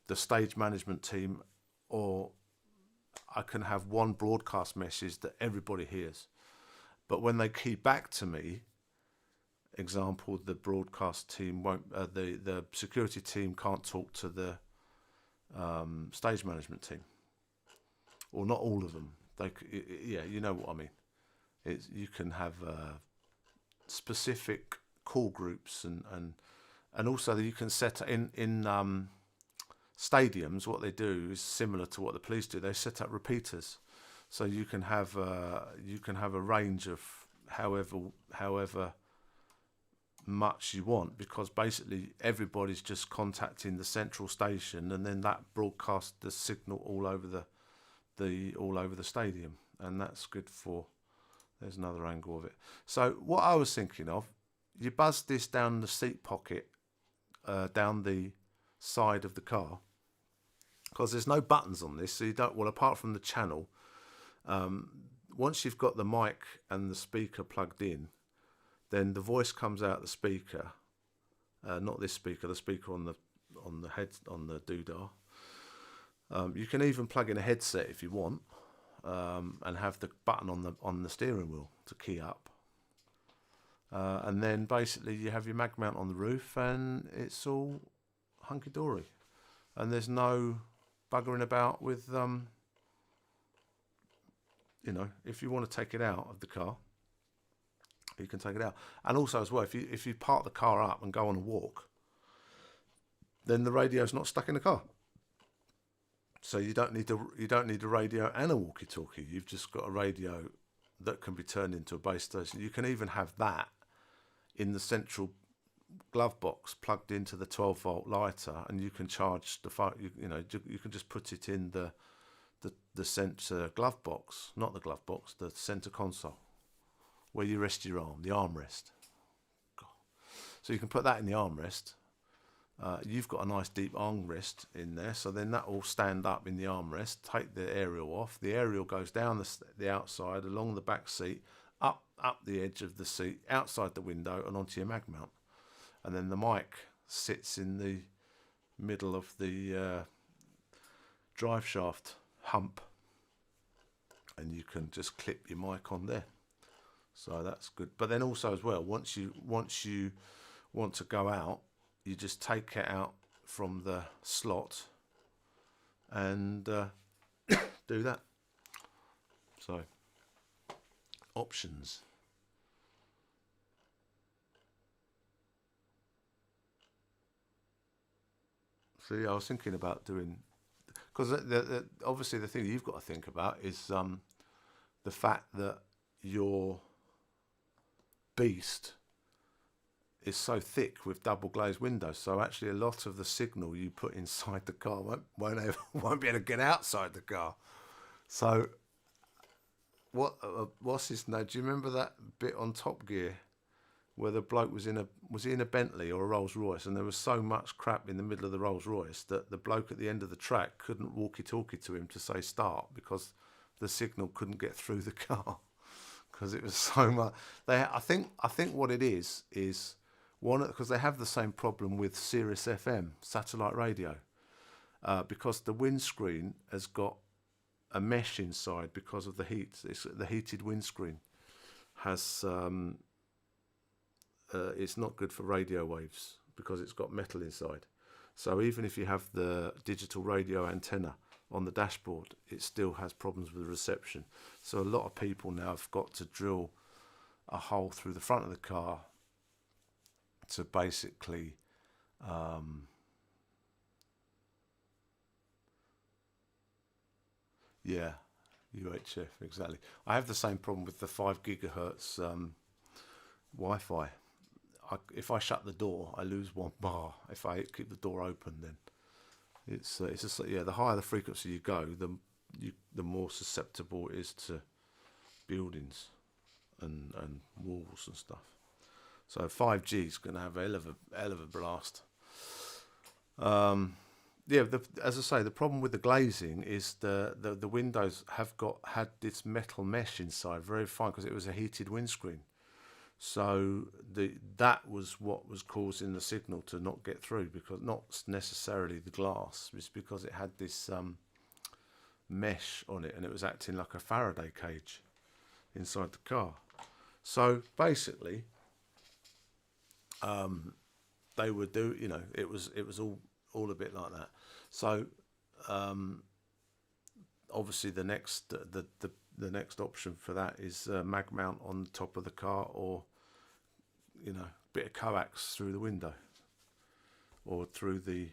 the stage management team, or I can have one broadcast message that everybody hears. But when they key back to me, example, the broadcast team won't, the security team can't talk to the stage management team, or not all of them. You know what I mean. You can have specific call groups and also you can set in stadiums. What they do is similar to what the police do. They set up repeaters, so you can have a range of however much you want, because basically everybody's just contacting the central station, and then that broadcasts the signal all over the stadium, and that's good for. There's another angle of it. So what I was thinking of, you buzz this down the seat pocket, down the side of the car, because there's no buttons on this, so you don't. Well, apart from the channel, once you've got the mic and the speaker plugged in, then the voice comes out the speaker, not this speaker, the speaker on the head, on the doodah. You can even plug in a headset if you want, and have the button on the steering wheel to key up. And then basically you have your mag mount on the roof, and it's all hunky dory. And there's no buggering about with, if you want to take it out of the car, You can take it out. And also as well, if you park the car up and go on a walk, then the radio's not stuck in the car. So you don't need a radio and a walkie-talkie. You've just got a radio that can be turned into a base station. You can even have that in the central glove box plugged into the 12-volt lighter, and you can charge the phone. You can just put it in the center glove box, not the glove box, the center console, where you rest your arm, the armrest. So you can put that in the armrest. You've got a nice deep armrest in there, so then that will stand up in the armrest. Take the aerial off. The aerial goes down the outside, along the back seat, up the edge of the seat, outside the window, and onto your mag mount. And then the mic sits in the middle of the drive shaft hump, and you can just clip your mic on there. So that's good. But then also as well, once you want to go out, you just take it out from the slot and do that. So, options. So yeah, I was thinking about doing, because obviously the thing you've got to think about is the fact that your Beast is so thick with double glazed windows, so actually a lot of the signal you put inside the car won't be able to get outside the car. So what's his name? Do you remember that bit on Top Gear where the bloke was he in a Bentley or a Rolls Royce, and there was so much crap in the middle of the Rolls Royce that the bloke at the end of the track couldn't walkie-talkie to him to say start because the signal couldn't get through the car because it was so much. I think what it is because they have the same problem with Sirius FM satellite radio, because the windscreen has got a mesh inside because of the heat. The heated windscreen has it's not good for radio waves because it's got metal inside. So even if you have the digital radio antenna on the dashboard, it still has problems with reception. So a lot of people now have got to drill a hole through the front of the car to basically UHF, exactly. I have the same problem with the 5 gigahertz Wi-Fi. If I shut the door, I lose 1 bar. If I keep the door open, then it's just the higher the frequency you go, the more susceptible it is to buildings and walls and stuff. So 5G is going to have a hell of a blast. As I say, the problem with the glazing is the windows had this metal mesh inside, very fine, because it was a heated windscreen. So that was what was causing the signal to not get through, because not necessarily the glass, it's because it had this mesh on it, and it was acting like a Faraday cage inside the car. So basically, they would do, it was all a bit like that. So obviously the next option for that is mag mount on the top of the car, or bit of coax through the window, or through the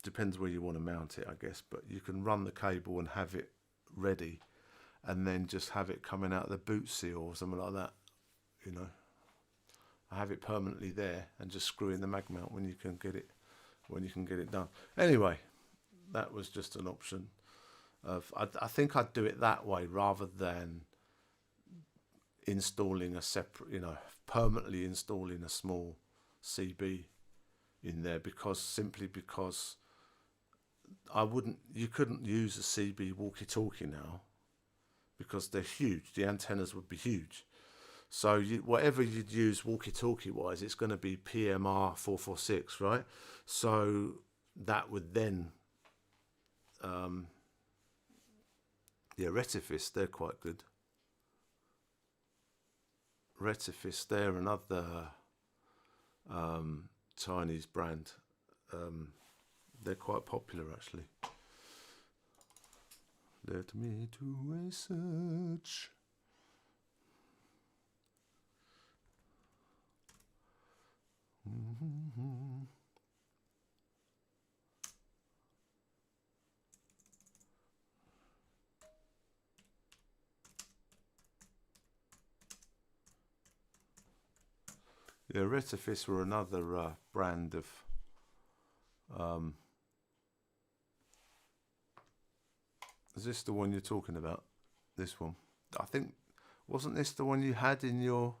depends where you want to mount it, I guess, but you can run the cable and have it ready, and then just have it coming out of the boot seal or something like that. I have it permanently there and just screw in the mag mount when you can get it done. Anyway, that was just an option. I think I'd do it that way rather than installing a separate, permanently installing a small CB in there, because you couldn't use a CB walkie-talkie now because they're huge. The antennas would be huge. So whatever you'd use walkie-talkie wise, it's going to be PMR 446, right? So that would then, Retifis, they're quite good. Retifis, they're another Chinese brand. They're quite popular, actually. Let me do a search. Yeah, Retifis were another brand of. Is this the one you're talking about? This one, I think, wasn't this the one you had in your?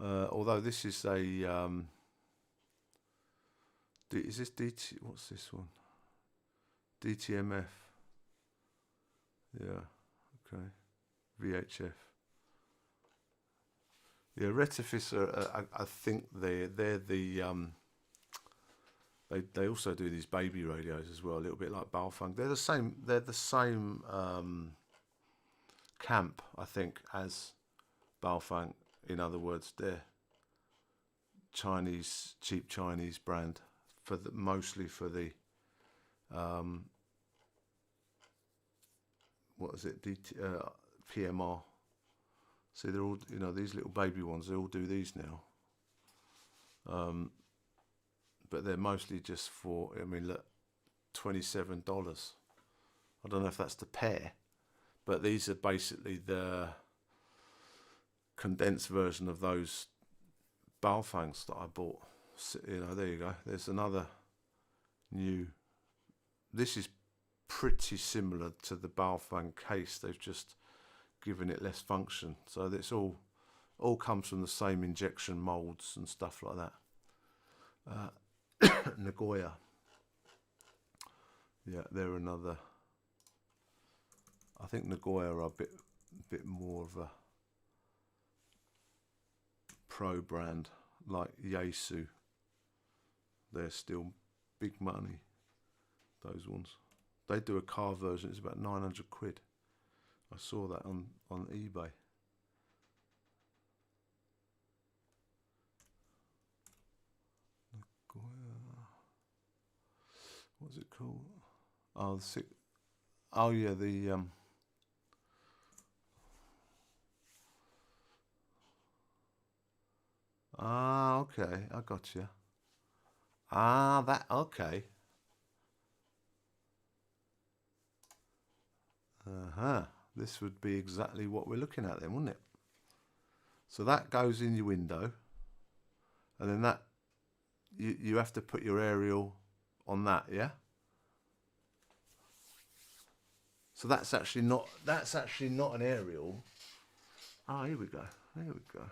Although this is a. Is this DT? What's this one? DTMF. Yeah. Okay. VHF. Yeah, Retifis are. I think they're the. They also do these baby radios as well, a little bit like Baofeng. They're the same. They're the same camp, I think, as Baofeng. In other words, they're Chinese, cheap Chinese brand for the, mostly for the what is it, PMR. See, they're all, these little baby ones. They all do these now, but they're mostly just for. I mean, look, $27. I don't know if that's the pair, but these are basically the condensed version of those Baofengs that I bought. There you go. There's another new. This is pretty similar to the Baofeng case. They've just given it less function. So it's all comes from the same injection molds and stuff like that. Nagoya. Yeah, they're another. I think Nagoya are a bit more of a pro brand, like Yaesu. They're still big money, those ones. They do a car version, it's about 900 quid. I saw that on eBay. What's it called? Oh, yeah, the okay, I got you. That, okay. This would be exactly what we're looking at then, wouldn't it? So that goes in your window, and then that you have to put your aerial on that, yeah. So that's actually not an aerial. Here we go. There we go.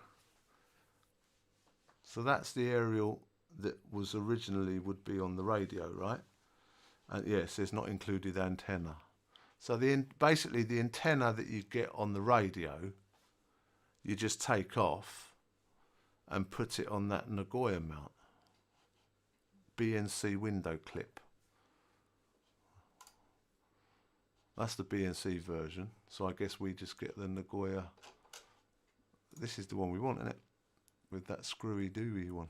So that's the aerial that was originally would be on the radio, right? And yes, it's not included antenna. So basically the antenna that you get on the radio, you just take off and put it on that Nagoya mount. BNC window clip. That's the BNC version. So I guess we just get the Nagoya. This is the one we want, isn't it? With that screwy dooey one.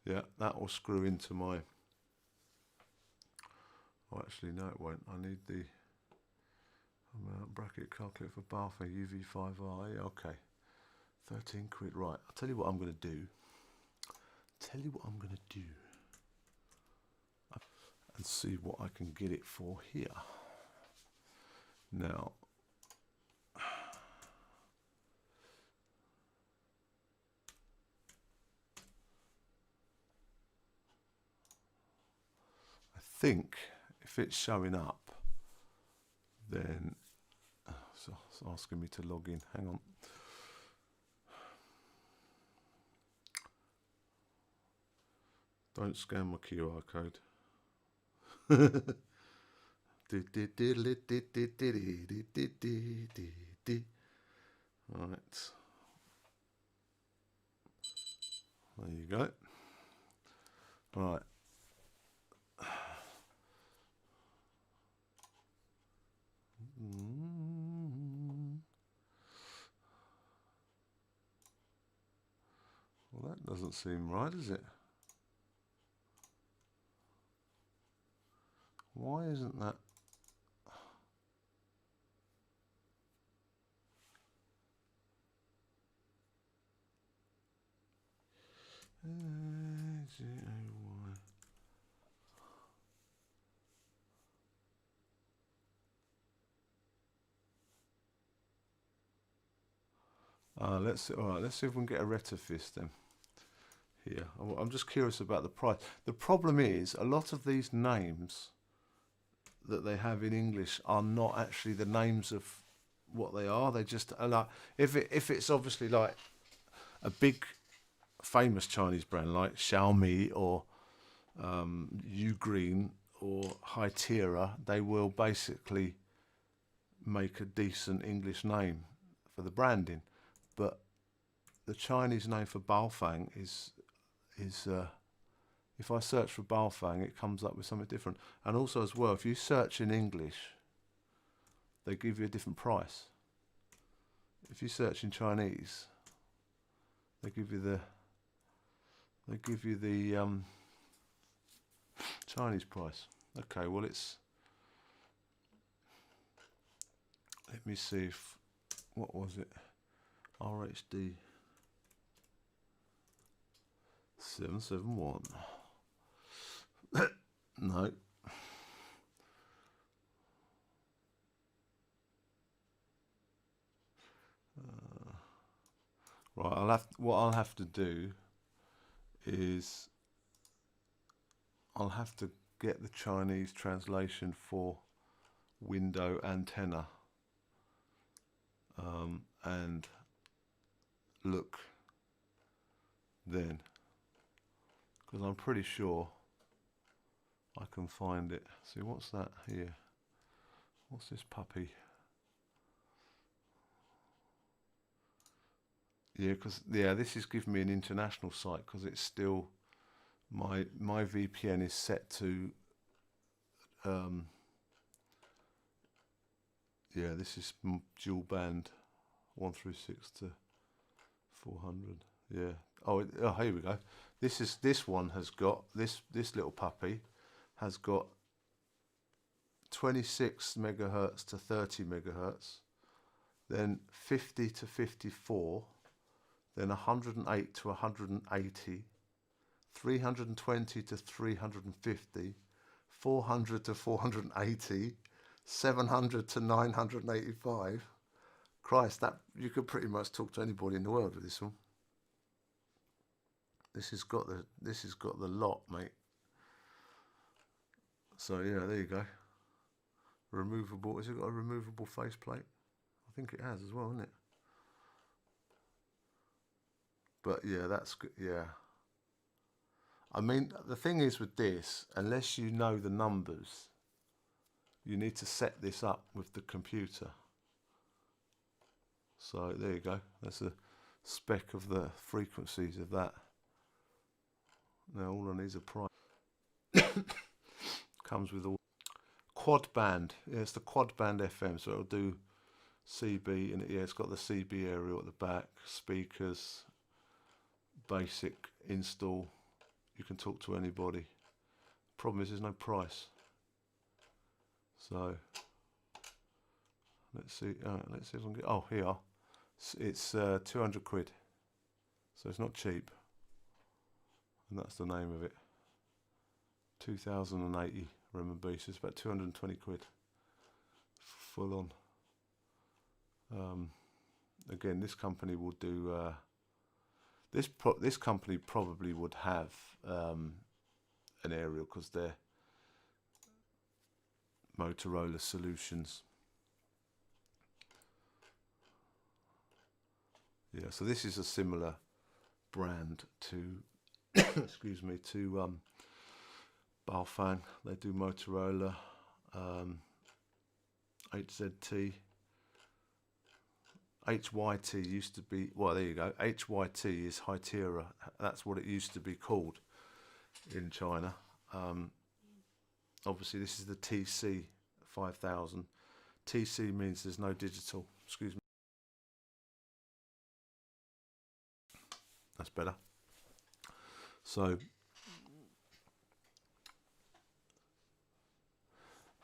Yeah, that will screw into my. Oh, actually, no, it won't. I need the bracket calculator for Baofeng UV5R. Yeah, okay. 13 quid. Right, I'll tell you what I'm going to do. And see what I can get it for here. Now, I think if it's showing up, then so it's asking me to log in. Hang on. Don't scan my QR code. Right. There you go. Right. Well, that doesn't seem right, does it? Why isn't that? Let's see. All right, let's see if we can get a Retafist then. Here, I'm just curious about the price. The problem is a lot of these names that they have in English are not actually the names of what they are. They just are like if it's obviously like a big famous Chinese brand like Xiaomi or Ugreen or Hytera, they will basically make a decent English name for the branding. But the Chinese name for Baofeng is if I search for Baofeng, it comes up with something different. And also as well, if you search in English, they give you a different price. If you search in Chinese, they give you the Chinese price. Okay, well it's, let me see if, what was it? RHD 771. No. Right, what I'll have to do is I'll have to get the Chinese translation for window antenna and look then, because I'm pretty sure I can find it. See, what's that here? What's this puppy? Yeah, because this is giving me an international site because it's still my VPN is set to this is dual band 136 to 400. Yeah. Oh, here we go. This one has got this little puppy has got 26 megahertz to 30 megahertz, then 50 to 54, then 108 to 180, 320 to 350, 400 to 480, 700 to 985. Christ, that you could pretty much talk to anybody in the world with this one. This has got the lot, mate. So yeah, there you go. Removable. Has it got a removable faceplate? I think it has as well, isn't it? But yeah, that's good. Yeah. I mean, the thing is with this, unless you know the numbers, you need to set this up with the computer. So there you go. That's a spec of the frequencies of that. Now all I need is a price. Comes with all quad band. Yeah, it's the quad band FM, so it'll do CB, and it's got the CB aerial at the back, speakers, basic install. You can talk to anybody. Problem is there's no price. So let's see. Let's see if I can get. Oh, here. It's 200 quid. So it's not cheap. And that's the name of it. 2080 renminbi. So it's about 220 quid. Full on. Again, this company will do. This company probably would have an aerial because they're Motorola Solutions. Yeah, so this is a similar brand to, excuse me, to Baofeng. They do Motorola, HZT. HYT used to be, well, there you go. HYT is Hytera. That's what it used to be called in China. Obviously, this is the TC 5000. TC means there's no digital. Excuse me. That's better. So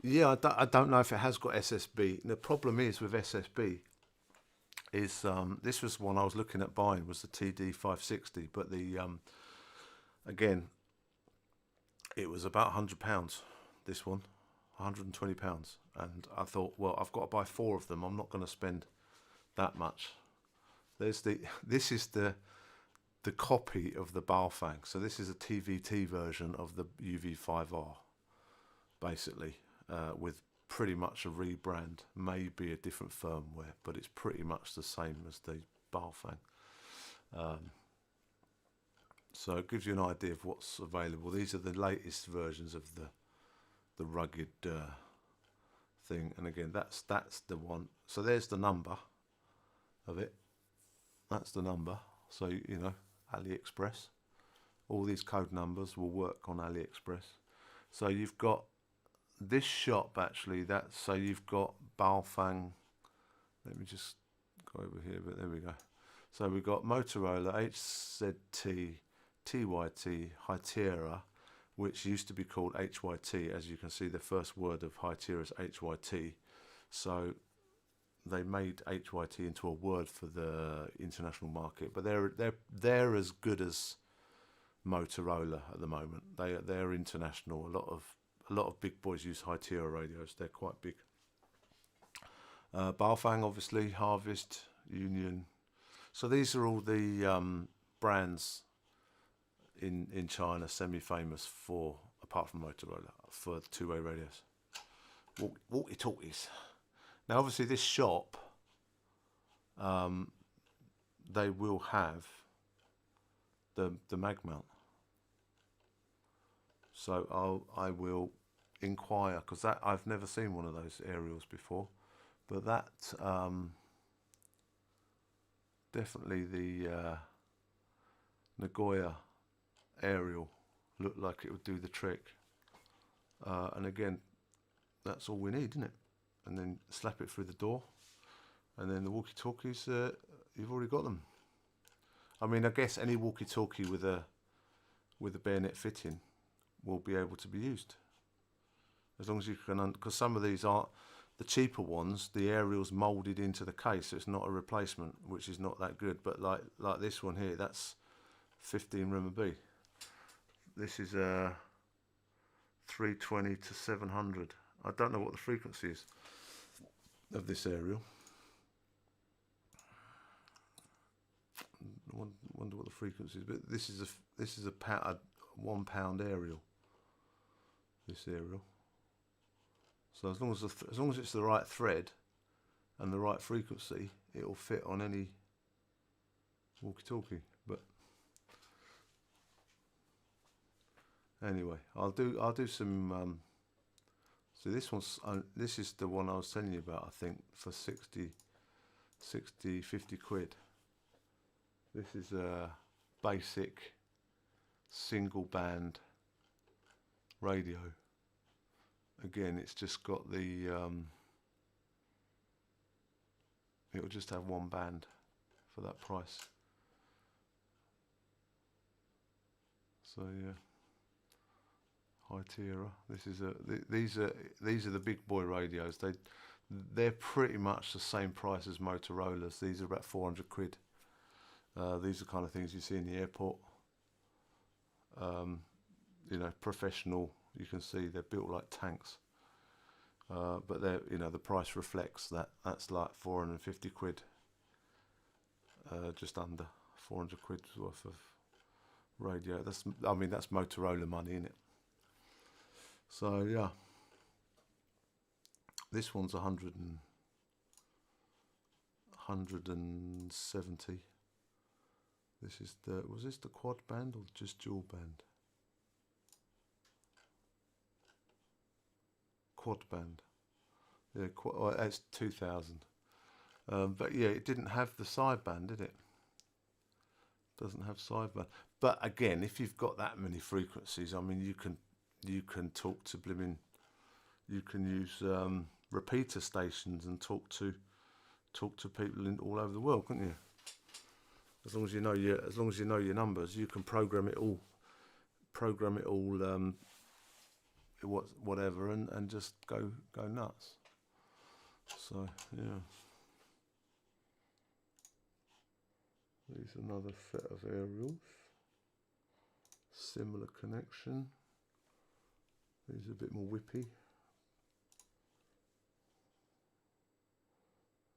Yeah, I don't know if it has got SSB. The problem is with SSB is this was one I was looking at buying was the TD 560, but the again it was about £100. This one, £120, and I thought, well, I've got to buy four of them. I'm not going to spend that much. There's the this is the copy of the Baofeng. So this is a TVT version of the UV5R, basically, with pretty much a rebrand, maybe a different firmware, but it's pretty much the same as the Baofeng. So it gives you an idea of what's available. These are the latest versions of the rugged thing, and again, that's the one. So there's the number of it. That's the number. So you know, AliExpress. All these code numbers will work on AliExpress. So you've got this shop actually. That's so you've got Baofeng. Let me just go over here, but there we go. So we've got Motorola, HZT, TYT, Hytera, which used to be called HYT. As you can see, the first word of Hytera is HYT. So they made HYT into a word for the international market, but they're as good as Motorola at the moment. They're international. A lot of big boys use Hytera radios. They're quite big. Baofeng, obviously, Harvest, Union. So these are all the brands in China semi-famous for, apart from Motorola, for two-way radios. Walkie-talkies. Now, obviously, this shop, they will have the mag mount. So I will inquire, because that I've never seen one of those aerials before, but that definitely the Nagoya aerial looked like it would do the trick. And again, that's all we need, isn't it? And then slap it through the door, and then the walkie-talkies, you've already got them. I mean, I guess any walkie-talkie with a bayonet fitting will be able to be used, as long as you can, because some of these aren't the cheaper ones. The aerial's moulded into the case, so it's not a replacement, which is not that good. But like this one here, that's 15 RMB. This is 320 to 700. I don't know what the frequency is of this aerial. I wonder what the frequency is. But this is a £1 aerial. This aerial. So as long as it's the right thread and the right frequency, it will fit on any walkie-talkie. But anyway, I'll do some. So this is the one I was telling you about. I think for 50 quid. This is a basic single band radio. Again, it's just got the it'll just have one band for that price. So yeah, Hytera. These are the big boy radios. They're pretty much the same price as Motorola's. These are about 400 quid. These are the kind of things you see in the airport. You know, professional. You can see they're built like tanks. But they're, you know, the price reflects that. That's like 450 quid. Just under 400 quid worth of radio. That's Motorola money, isn't it? So yeah, this one's 170. This is was this the quad band or just dual band? Quad band. Yeah, it's 2000. But yeah, it didn't have the sideband, did it? Doesn't have sideband. But again, if you've got that many frequencies, I mean, you can talk to blimmin'. You can use repeater stations and talk to people all over the world, couldn't you? As long as you know your numbers, you can program it all whatever, and just go nuts. So yeah, there's another set of aerials, similar connection. These are a bit more whippy.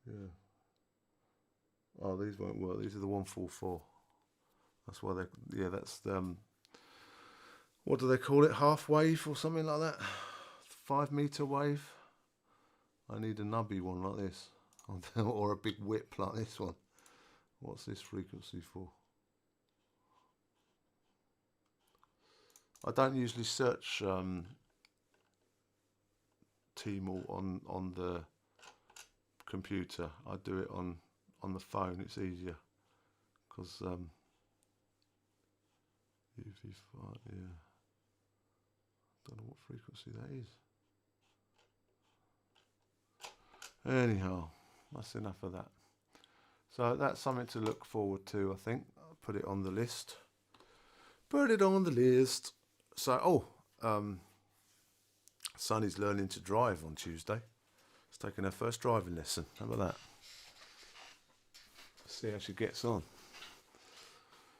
Yeah. Oh, these won't work. These are the 144. That's why they. Yeah, that's what do they call it? Half wave or something like that. 5 meter wave. I need a nubby one like this, or a big whip like this one. What's this frequency for? I don't usually search Tmall on the computer. I do it on the phone. It's easier because UV5. Yeah. Don't know what frequency that is. Anyhow, that's enough of that. So that's something to look forward to, I think. I'll put it on the list. Put it on the list. So, Sunny's learning to drive on Tuesday. She's taking her first driving lesson. How about that? See how she gets on.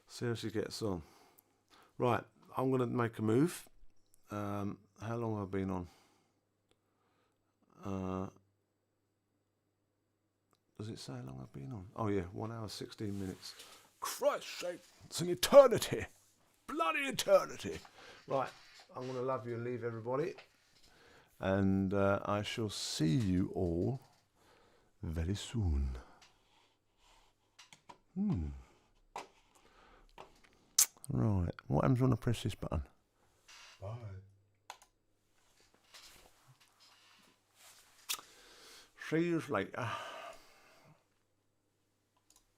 See how she gets on. Right, I'm going to make a move. How long have I been on? Does it say how long I've been on? Oh yeah, 1 hour 16 minutes. Christ's sake, it's an eternity. Bloody eternity. Right, I'm going to love you and leave everybody. And I shall see you all very soon. Right, what happens when I press this button? Bye. See you later.